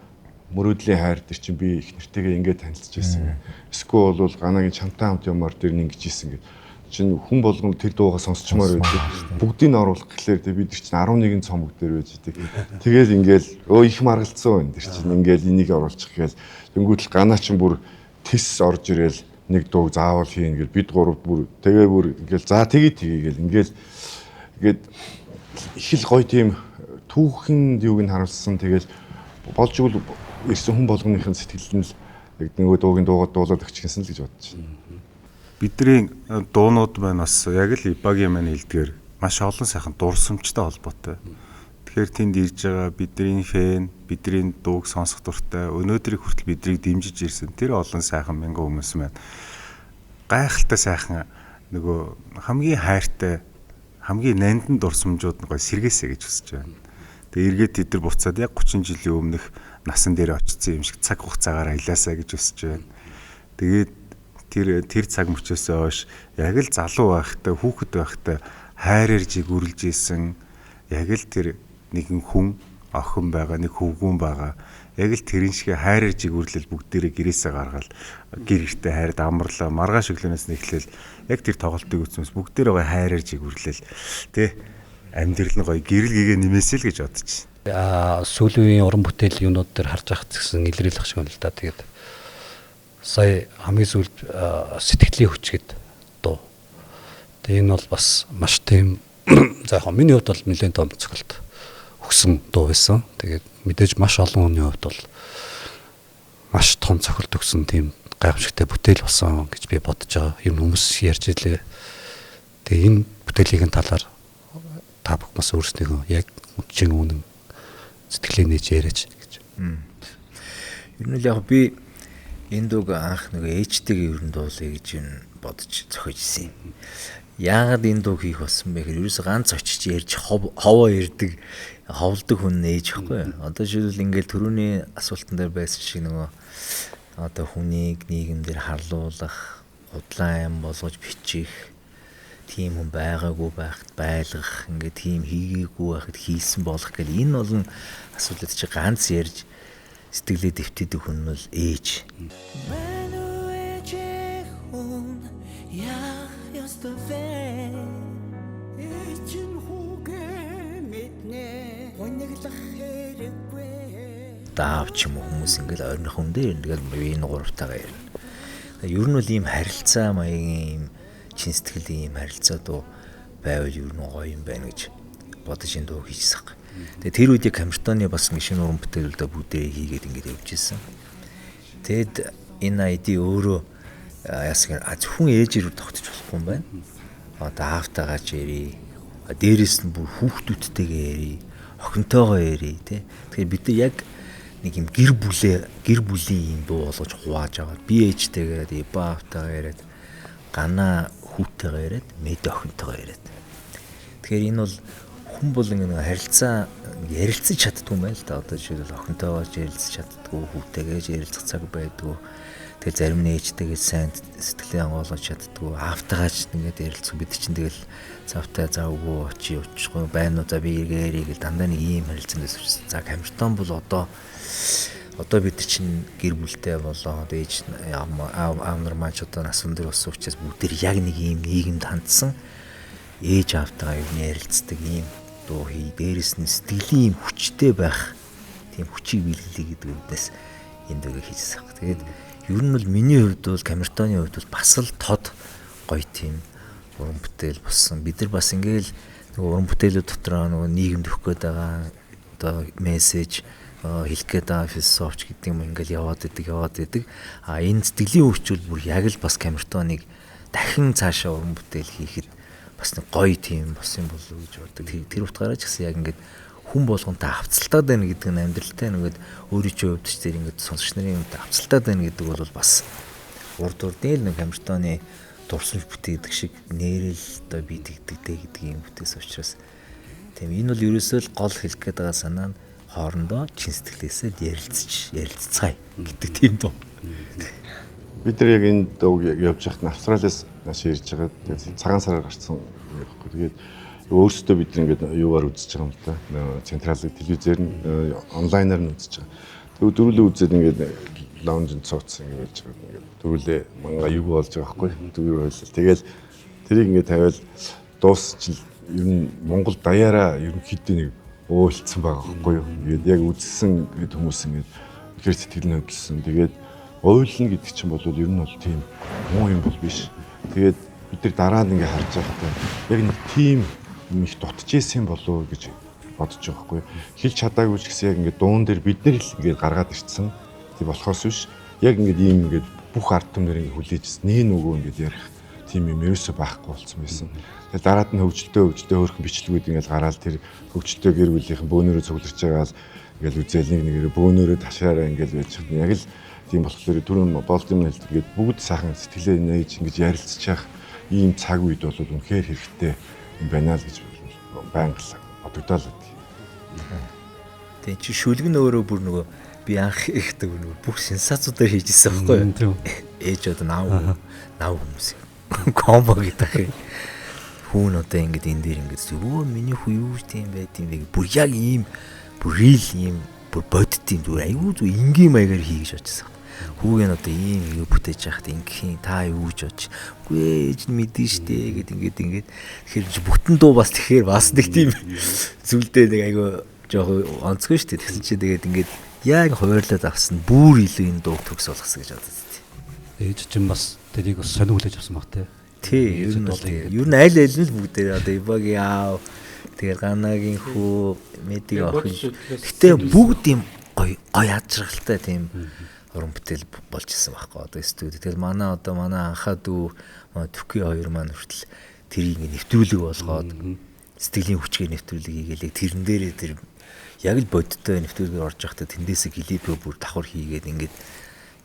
Speaker 4: мөрөөдлийн хайр дээр чинь би их нэртэйгээ ингээд танилцж байсан. Эсвэл бол ганагийн чамтай хамт юмар дээр нь ингэж ийсэн гэд. Чин хүн болгонд тэр дуугаа сонсчмаар байдаг. Бүгдийг нь оруулах гэхлээр бид нар чинь 11 цомог дээр байж идэг. Тэгэл ингээл их маргалцсан энэ дэр чинь ингээл энийг оруулчих гээл. Тэнгүүтэл ганаа чинь бүр тис орж ирэл нэг дууг заавал хийн гэл бид гурав бүр тэгээ бүр ингээл за тгийгээл ингээл ингээд их л гоё тийм түүхэн юуг нь харуулсан. Тэгэл болж игэл ирсэн хүн болгоныхын сэтгэлд нь л яг нөгөө дуугийн дуугаад дуулаад өгчихсэн л гэж бодож байна.
Speaker 5: Бидний дуунууд маань бас яг л ибагийн маань хэлдгээр маш олон сайхан дурсамжтай холбоотой. Тэгэхээр тэнд ирж байгаа бидний фэн, бидний дууг сонсох дуртай, өнөөдрийг хүртэл биднийг дэмжиж ирсэн тэр олон сайхан мянган хүмүүс маань гайхалтай сайхан нөгөө хамгийн хайртай хамгийн нандин дурсамжууд нь гоё сэргээсэй гэж хүсэж байна. Тэгээ эргээд тэд нар буцаад яг 30 жилийн өмнөх насан дээр очсон юм шиг цаг хугацаагаар аялаасаа гэж хүсэж байна. Тэгээд тэр цаг мөчөөс хойш яг л залуу байхдаа хүүхэд байхдаа хайр иржиг үрлж исэн яг л тэр нэгэн хүн охин байгаа нэг хөвгүүн байгаа яг л тэрэн шиг хайр иржиг үрлэл бүгдээрээ гэрээсээ гаргаад гэр эртээ хайрд амарлаа маргааш өглөөнөөс нь эхлээл яг тэр тоглолтыг үзсэнс бүгдээрээ гоё хайр иржиг үрлэл тэ амьдрал нь гоё гэрэл гэгээ нэмээсэй л гэж бодож байна.
Speaker 1: Сүүлийн уран бүтээл юунууд дээр харж ахц гэсэн илрэлэх шиг байна л да. Тэгээд сая хамгийн сүүлд сэтгэлийн хүч гэдэг дуу. Тэгээд энэ бол бас маш тийм за яг миний хувьд бол нэлээд том цогцолт өгсөн дуу байсан. Тэгээд мэдээж маш олон хүний хувьд бол маш том цогцолт өгсөн тийм гайхамшигтай бүтээл болсон гэж би бодож байгаа. Юм хүмүүс ярьж илээ. Тэгээд энэ бүтээлийн талаар та бүхэн бас өөрсдөө яг үдшин үнэн сэтгэлээ нээж яриач гэж.
Speaker 3: Ер нь л яг би энэ дууг анх нэг ээжтэйгээ ер нь дуулъя гэж бодож зохиож ирсэн юм. Яагаад энэ дууг хийх болсон бэ гэхээр ерөөсө ганц очиж ярьж ховоо ярддаг ховлдог хүн ээж ихгүй. Одоо жишээлбэл ингээл түрүүний асуултан дээр байсан шиг нөгөө одоо хүнийг нийгэмдэр харлуулах, удлаа юм болгож бичих, тийм хүн байгаагүй байхад байлгах, ингээд тийм хийгээгүй байхад хийсэн болох гэл энэ болон асуудлууд чи ганц ярьж сэтгэлээ дэвтээдэг хүн нь бол ээж. Даавч юм хүмүүс ингээд ойрны хүн дээр ингээд биеийн гуравтайгаа ярина. Ер нь бол ийм харилцаа маягийн ийм чин сэтгэлийн ийм харилцаа дуу байвал ер нь гоё юм байна гэж бодож энэ дуу хийжсэн. Тэгээ тэр үед камертоны бас шинэ уран бүтээлүүдээ бүгдээ хийгээд ингээд явж ирсэн. Тэгэд энэ ID өөрөө ясгаар хүн ээжээр тогтож болохгүй юм байна. Одоо аавтайгаа ч ярий. Дээрээс нь бүр хүүхдүүдтэйгээ ярий. Охинтойгоо ярий тий. Тэгэхээр бид яг нэг юм гэр бүлийн юм дуу болгож хувааж аваад би ээжтэйгээ баавтайгаа яриад ганаа хүүтэйгээ яриад мэд охинтойгоо яриад. Тэгэхээр энэ бол хүн бол ингэ харилцаа ярилцаж чаддгүй юм байна л да. Одоо жишээлбэл охинтойгоо ярилцаж чаддгүй, хүүтэйгээ ярилцах цаг байдгүй. Тэгээ зарим нь ээжтэйгээ сайн сэтгэлээ онгойлгож чаддгүй, аавтайгаа ч ингэ ярилцах бид чинь тэгэл завтай завгүй очиж явчихгүй байна уу за би иргээрий гэл дандаа нэг ийм харилцаанд өсөж. За камертон бол одоо бид чинь гэр бүлтэй болоо ээж аав нар маань ч одоо насан дээр болсон учраас бүгд яг нэг ийм нийгэмд хандсан ээж аавтайгаа юу ярилцдаг ийм дуу хий. Дээрээс нь сэтгэлийн хүчтэй байх тийм хүчийг бэлгэлээ гэдэг үгнээс энэ дууг хийжсэн. Тэгээд ер нь бол миний хувьд бол камертоны хувьд бол бас л тод гоё тийм уран бүтээл болсон. Бид нар бас ингээл нөгөө уран бүтээлүүд дотроо нөгөө нийгэмд өгөх гээд байгаа одоо мессеж хэлэх гээд байгаа философч гэдэг юм ингээл яваад идэг. Энэ сэтгэлийн өвчүүл бүр яг л бас камертоныг дахин цаашаа уран бүтээл хийхэд бас нэг гоё тийм болсон болов уу гэж боддог. Тэр утгаараа ч гэсэн яг ингээд хүн болгонтэй хавцалтаад байна гэдэг нь амьдралтай нэгэд өөрийн чинь хувьд ч тэр ингээд сонсогч нарын хувьд хавцалтаад байна гэдэг бол бас урд нэг камертоны дурсамж бүтээдэг шиг нэрэл одоо би тэгдэгтэй гэдэг юм бүтээс учраас тийм энэ бол ерөөсөө л гол хэлэх гээд байгаа санаа нь хоорондоо чин сэтгэлээсээ ярилццгаая гэдэг тийм дуу.
Speaker 4: Бид нар яг энэ дууг явж байхад Австралиас нааш ирж байгаа. Тэгээд цагаан сараар гарсан юм байхгүй. Тэгээд өөрсдөө бид ингээд юугаар үзэж байгаа юм л да. Централ телевизээр нь онлайнаар нь үзэж байгаа. Тэгээд дөрүлээ үзээд ингээд лаунжинд цууцсан ингээд байж байгаа. Ингээд дөрүлээ манга юу болж байгаа байхгүй. Дөрөв байлаа. Тэгээд тэрийг ингээд тавиал дуусчихл ер нь Монгол даяараа ерөнхийдөө нэг өөлцсөн байгаа байхгүй юу. Тэгээд яг үзсэн гэдэг хүмүүс ингээд ихэр сэтгэл хөдлсөн. Тэгээд ойлно гэдэг чинь бол ер нь бол тийм муу юм бол биш. Тэгээд бид нар дараа нь ингээд харж байхдаа яг нэг тийм юм их дутж ийсэн болов гэж бодож байгаа байхгүй. Хэлж чадаагүй ч гэсэн яг ингээд дуун дээр бид нар л ингээд гаргаад ирсэн. Тэг болохоос биш. Яг ингээд ийм ингээд бүх ард түмнэр ингээд хүлээж нэг нөгөө ингээд ярих тийм юм ерөөсөй байхгүй болсон байсан. Тэгээд дараад нь хөвгөлтөө хөөрхөн бичлэгүүд ингээд гараад тэр хөвгөлтөө гэр бүлийнхэн бөөнөрөө цугларч байгаад ингээд үзэл нэг нэгээрээ бөөнөрөө ташаараа ингээд байж чадна. Яг л тийм болохоор түрүүн болдым хэлдэг ингээд бүгд сайхан сэтгэлээ нээж ингэж ярилцчих ийм цаг үед бол үнэхээр хэрэгтэй юм байна л гэж байнга бодогдоод байдаг.
Speaker 3: Тэгээ чи шүлгэн өөрөө бүр нөгөө би анх ихтэй нөгөө бүх сенсацуудаар хийж ирсэн байхгүй юу? Ээж одоо нав хүмүүс комбо гэдэг. Хүүн одоо ингэж энэ дээр ингэж өө миний хүү юу тийм байт юм бэ? Бүр яг ийм бүр ил ийм бүр бодит юм зүгээр аюу зүү энгийн маягаар хийж очсон. Хүүгийн одоо ийм юу бүтээж яхад ингэхийн та юу гэж бодож үгүй ээж мэдэн штэ гэд ингээд тэгэхээр бүтэн дуу бас тэгэхээр бас нэг тийм зүйлдээ нэг аюу жоохон онцгой штэ тэгсэн чи тэгээд ингээд яг хуваарлаад авсан бүр илүү энэ дууг төгс болгосон гэж бодсон.
Speaker 1: Ээж чинь бас тэрийг бас сонир хүлээж авсан баг те.
Speaker 3: Тий, ер нь бол ер нь аль аль нь бүгдээ одоо Ибаг яав тэгээд Ганагийн хүү Медиг охин. Гэтэ бүгд юм гоё язралтай тийм уран бүтээл болж ирсэн байхгүй одоо студи. Тэгэл манай анхаа дүү Түки хоёр маань хүртэл тэрийг нэвтрүүлэг болгоод сэтгэлийн хүчээр нэвтрүүлэг хийгээл тэрэн дээрээ тэр яг л бодиттой нэвтрүүлгээр орж явахдаа тэндээсээ клипээ бүр давхар хийгээд ингээд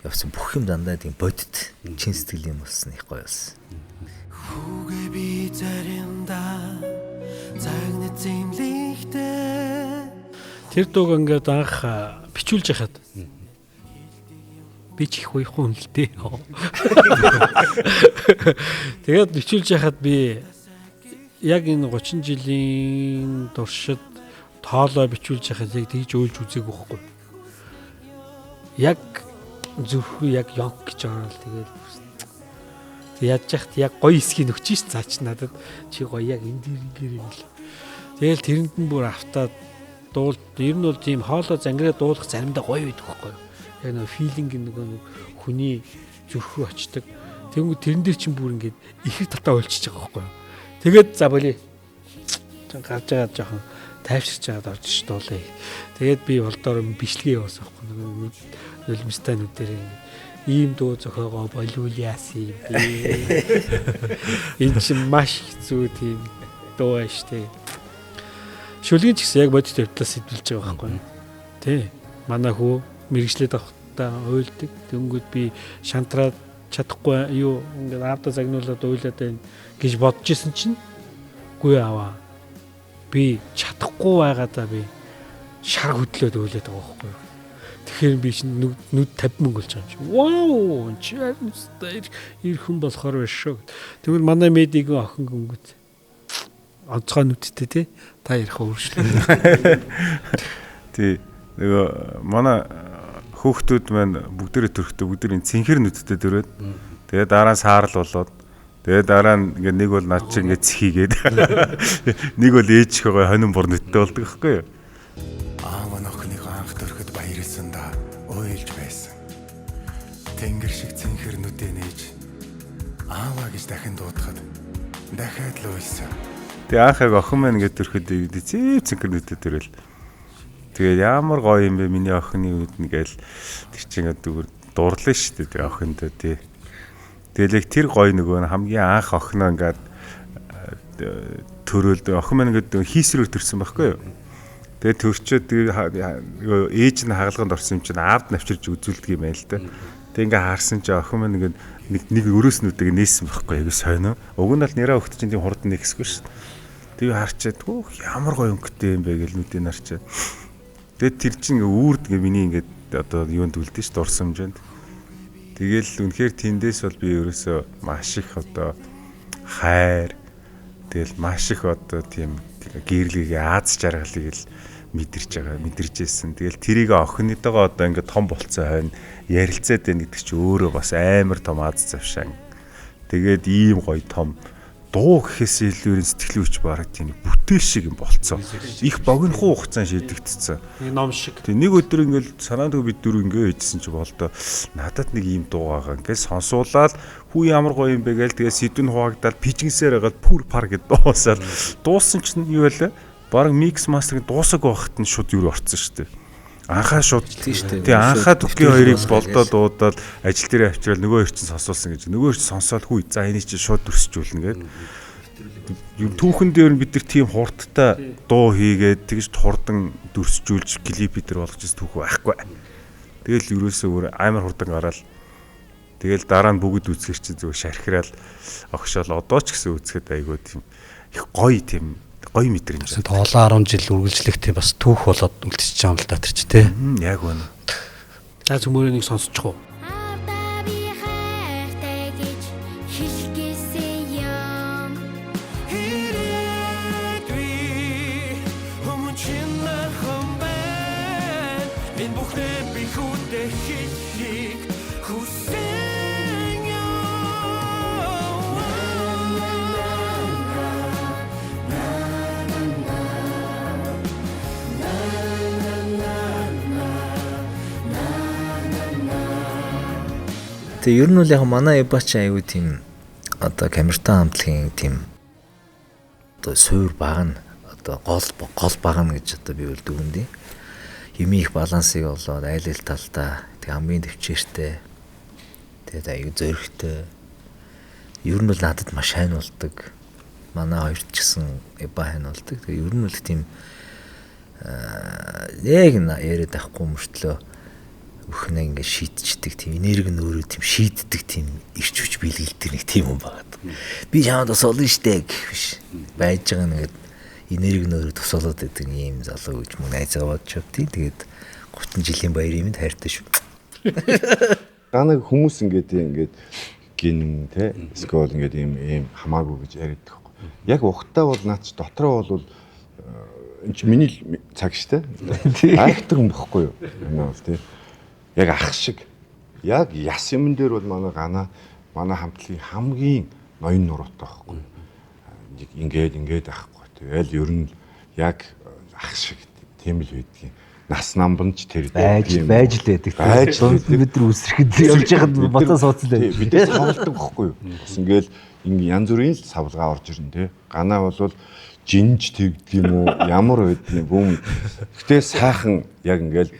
Speaker 3: явсан бүх юм дандаа тийм бодит чин сэтгэл юм болсон их гоё болсон.
Speaker 6: Хүүгээ би заримдаа цагны зэмлэгтэй
Speaker 2: Тэр дууг ингээд анх бичүүлж яхад би ч их уйхан л дээ. Тэгээд бичүүлж яхад би яг энэ 30 жилийн туршид тоолоо бичүүлж яхад яг тэгж өөлж үзээгүй байхгүй. Яг зүрхүү яг ёнк гэж ороод тэгээд яаж яхад яг гоё эсхийг өгч ш цаач надад чи гоё яг энэ дэр юм л. Тэгэл тэрэнд нь бүр автаад дуул ер нь бол тийм хоолой зангираа дуулах заримдаа гоё байдаг байхгүй юу. Яг нэг филинг нөгөө хүний зүрх рүү очдог. Тэнгүү тэрэн дээр чинь бүр ингээд ихэр татаа өлчиж байгаа байхгүй юу. Тэгээд за болий. Гарч байгаа жоохон тайвширч байгаад орж ш дуулаа. Тэгээд би болдоор бичлэгээ явуулсан байхгүй нөгөө нулимстайнууд дээр ийм дуу зохиогоо болиул яасан юм бэ? Энэ чинь маш хэцүү тийм дуу байна штэ. Шүлгийн ч гэсэн яг бодит төвдлөөс сэтүүлж байгаа байхгүй. Тэ. Манай хүү мэрэгчлээд авахтаа уйлдаг. Тэнгүүд би шантраад чадахгүй юу ингээд аавда загнуулаад уйлаад байна гэж бодож исэн чинь үгүй аваа. Би чадахгүй байгаадаа би шар хөдлөөд уйлаад байгаа байхгүй. Тэгэхээр би чинь нүд 50 мөнгө болж байгаа юм чи. Вау! Чи ир хүн болохоор биш шүү. Тэгвэл манай медигийн охин гүнгүүт. Онцгой нүдтэй те та ярих өөрчлөлт.
Speaker 5: Тий. Нөгөө манай хүүхдүүд маань бүгдээрээ төрөхдөө бүгдээрийн цэнхэр нүдтэй төрөөд тэгээд дараа нь саарл болоод тэгээд дараа нь ингээд нэг бол над чинь ингээд цхийгээд нэг бол ээж хөгөө хонин бүр нүдтэй болдог байхгүй юу?
Speaker 6: аав охиныг анх төрөхөд баярлсан да уйлж байсан. Тэнгэр шиг цэнхэр нүдээ нээж ааваа гэж дахин дуудахад дахиад л уйлсан.
Speaker 5: Тэгээ анхаг охин маань ингээд төрөхөд цэнхэр нүдтэй төрөл. Тэгээ ямар гоё юм бэ миний охины үед нэгэл тэр чинь зүгээр дурлаа шүү дээ тэгээ охиндоо тий. Тэгэл яг тэр гоё нөгөө хамгийн анх охиноо ингээд төрөөлд охин маань ингээд хийсрээр төрсэн байхгүй юу. Тэгээ төрчөөд ээж нь хагалганд орсон юм чинь аавд навчирж үзүүлдэг юм байна л да. Тэгээ ингээд хаарсан чинь охин маань ингээд нэг өрөөс нүдэг нээсэн байхгүй юу сонио. Уг нь бол нэраа хөхт чинь тийм хурдан нэгсгүй шүү. Тэгээ харчаад ямар гоё өнгөтэй юм бэ гэл нүдээ нарчаад. Тэгээд тэр чинь үүрд миний ингээд одоо юунд үлдэн ш дурсамжинд. Тэгэл үнэхээр тэндээс бол би ерөөсөө маш их одоо хайр тэгэл маш их одоо тийм гэрэлгээ Аз жаргалыг л мэдэрчээсэн. Тэгэл тэрийг охиныдоо одоо ингээд том болцсон хойно ярилцаад байна гэдэг чинь өөрөө бас амар том аз завшаан. Тэгээд ийм гоё том дуу гэхээс илүү сэтгэлийн хүч бараг тийм бүтээл шиг юм болцсон. Их богинохон хугацаанд шийдэгдсэн.
Speaker 2: Нэг ном шиг.
Speaker 5: Тэг нэг өдөр ингээл санаандгүй бид дөрөв ингээ хийжсэн чи болдоо надад нэг ийм дуу байгаа. Ингээ сонсуулаад хүү ямар гоё юм бэ гээл тэгээ сэдвэн хуваагдаад пижгэнсээр хагаад пүр пар гэд дуусаад дууссан чинь юу вэ? Бараг микс мастерыг дуусаагүй байхад нь шууд юу орцсон шүү дээ. Анхаа шууд тэгээ анхаа Түки хоёрыг болдоо дуудаад ажил дээр авчирал нөгөө хоёр чинь сонсуулсан гэж. Нөгөө хоёр чинь сонсоод хүү за энийг чинь шууд төрсчүүлнэ гэдэг. Түүхэн дээр нь бид нар тийм хурдтай дуу хийгээд тэгж хурдан дүрсжүүлж клип дээр болгож түүх байхгүй. Тэгэл ерөөсөө амар хурдан гараал. Тэгэл дараа нь бүгд үзгэр чи зүгээр шархирал огшоол одоо ч гэсэн үзэхэд айгүй тийм их гоё мэдрэмж.
Speaker 1: Тоолоо 10 жил үргэлжлэх тийм бас түүх болоод үлдчихэж байгаа юм л да тэр чи тий.
Speaker 5: Яг үнэ.
Speaker 2: За цөмөрөө нэг сонсчих уу.
Speaker 3: Тэгээ ер нь бол яг манай Эбач аюу тийм одоо камертай хамтлагийн тийм одоо суур багна одоо гол багна гэж одоо би бол дүгнэв. Хими их балансыг олоод айл ал талдаа тэг хамгийн төвчээртэй тэгээд аюу зөрөгтэй ер нь бол надад маш хайн болдог. Манай хоёрт ч гэсэн Эба хайн болдог. Тэгээ ер нь бол тийм яг яриад авахгүй мөртлөө өхнө ингэ шийдчихдэг тийм энерги нь өөрөө тийм шийддэг тийм ирч хүч биелгэлтэй нэг тийм хүн байгаад. Би чамд тусална штэ гэх биш. Байж байгаа нэгэд энерги нь өөрөө тусалаад байдаг ийм залуу гэж мөн найзгаа бодож авдیں۔ Тэгээд 30 жилийн баяр юмд хайртай шүү.
Speaker 4: Ганаг хүмүүс ингээд гин те скол ингээд ийм хамаагүй гэж яриаддаг байхгүй. Яг ухтаа бол наач дотроо бол энэ чи миний цаг штэ. Айхдаг юм бохгүй юу? Энэ бол те яг ах шиг яг яс юм дээр бол манай хамтлагийн хамгийн ноён нуруутай байхгүй. Ингээд ахгүй. Тэгэл ер нь яг ах шиг тийм л байдгийн. Нас намбанч тэр
Speaker 3: байж л байдаг. Бид нар үсрэхэд явж байхад ботоо суудсан л
Speaker 4: бид савлдаг байхгүй юу? Бас ингээд янз бүрийн савлгаа орж ирнэ те. Ганаа бол жинж тэгдэг юм уу? Ямар байдгийг бүүм. Гэтэ сайхан яг ингээд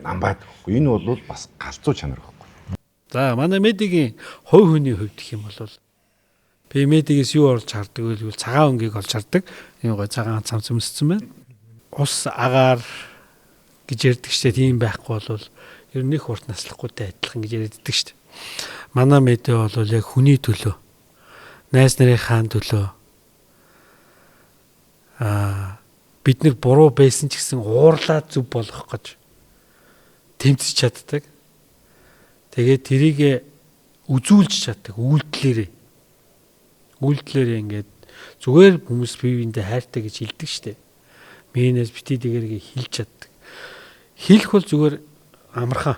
Speaker 4: намбаад. Энэ бол бас галзуу чанар байхгүй.
Speaker 2: За манай медигийн хувь хүний хувьд гэх юм бол би медигээс юу олж хардаг вэ гэвэл цагаан өнгийг олж хардаг. Энэ гой цагаан цамц өмссөн байна. Ус агаар гэж ярьдаг штэ тийм байхгүй бол ер нь их урт наслахгүйтэй адилхан гэж ярьдаг штэ. Манай меди бол яг хүний төлөө найз нарын хаан төлөө бид нэг буруу байсан ч гэсэн уурлаад зүв болгох гэж тэмцэж чаддаг. Тэгээд тэрийг үзүүлж чаддаг үйлдэлээрээ. Үйлдэлээрээ ингээд зүгээр хүмүүс бие биендээ хайртай гэж хэлдэг штэ. Минээс бити дээрээ хэлж чаддаг. Хэлэх бол зүгээр амархан.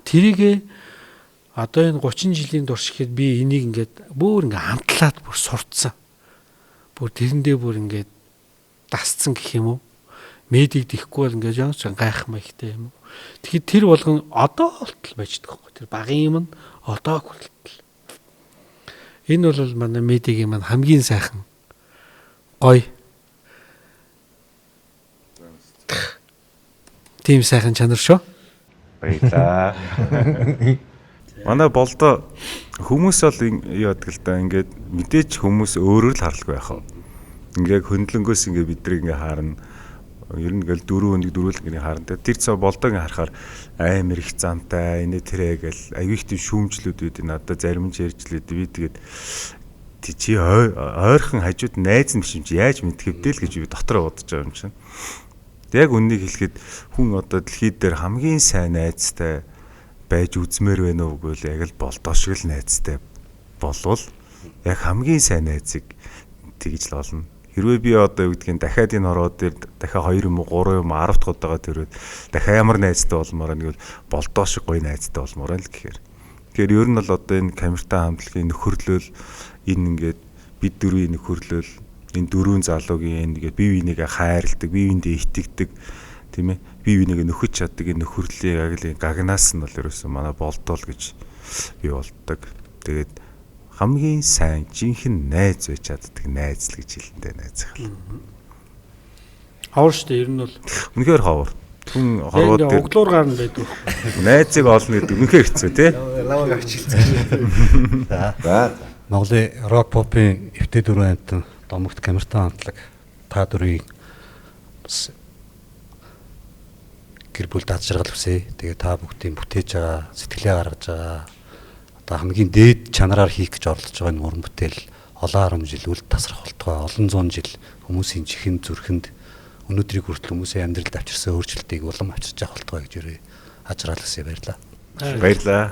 Speaker 2: Тэрийг одоо энэ 30 жилийн турш ихэд би энийг ингээд бүр ингээд хамтлаад бүр сурцсан. Бүр тэрэндээ бүр ингээд дасцсан гэх юм уу? Медиг дихгүй бол ингээд жоонч гайх маягтай юм уу? Тэгэхээр тэр болгон одоо болтол байждаг байхгүй. Тэр багын юм нь одоо хүртэл. Энэ бол манай медигийн маань хамгийн сайхан гоё. Тийм сайхан чанар шүү.
Speaker 5: Баярлаа. Манай болдоо хүмүүс бол яадаг л да ингээд мэдээч хүмүүс өөрөөр л харалгүй байх. Ингээд хөндлөнгөөс ингээд бидрийг ингээд харна. Ер нь ингээл 4 өнийг дөрүүлгний харантай. Тэр цаа болдог харахаар амар их замтай энэ тэрэ гэл аягүй их тийм шүүмжлүүд үүд надад зарим нь ярьжлээд би тэгээд чи ойрхон хажууд найз нь биш юм чи яаж мэдхэвдэл гэж би дотроо бодож байгаа юм чинь. Яг үннийг хэлэхэд хүн одоо дэлхийд дээр хамгийн сайн найзтай байж үзмээр байна уу гэвэл яг л болдоо шиг л найзтай болвол яг хамгийн сайн найзыг тэгж л олно. Хэрвээ би одоо юу гэдгийг дахиад энэ хороо дээр дахиад 2 юм уу 3 юм 10 дахь удаага төрөөд дахиад ямар найзтай болмоор нэгвэл болдоо шиг гоё найзтай болмоор л гэхээр. Тэгэхээр ер нь бол одоо энэ камертай хамтлагийн нөхөрлөл энэ ингээд бид дөрвийн нөхөрлөл энэ дөрвөн залуугийн ингээд бие бинийгээ хайрладаг, бие биендээ итгэдэг тийм ээ. Бие бинийгээ нөхөж чаддаг энэ нөхөрлөлийн яг л гагнаас нь бол ерөөсөн манай болдоол гэж би болдог. Тэгээд хамгийн сайн жинхэнэ найз байж чаддаг найз л гэж хэлэндээ найз хэл.
Speaker 2: Ховор штэ ер нь бол
Speaker 5: үнэхээр ховор. Хүн хорвоод
Speaker 2: дээр углуур гарна байдаг.
Speaker 5: Найзыг олно гэдэг үнэхээр хэцүү тий.
Speaker 3: Лаваг авч хэлсэн.
Speaker 1: За. Монголын рок попын эвтэй дөрвөн амтан домогт камертай хамтлаг та дөрвийг бас гэр бүл дад жаргал хүсье. Тэгээ та бүгдийн бүтээж байгаа сэтгэлээ гаргаж байгаа одоо хамгийн дээд чанараар хийх гэж оролдож байгаа энэ уран бүтээл олон 10 жил үл тасрах болтугай олон зуун жил хүмүүсийн чихэнд зүрхэнд өнөөдрийг хүртэл хүмүүсийн амьдралд авчирсан өөрчлөлтийг улам авчирч явах болтугай гэж өөрөө ажраалгасан баярлаа.
Speaker 5: Баярлаа.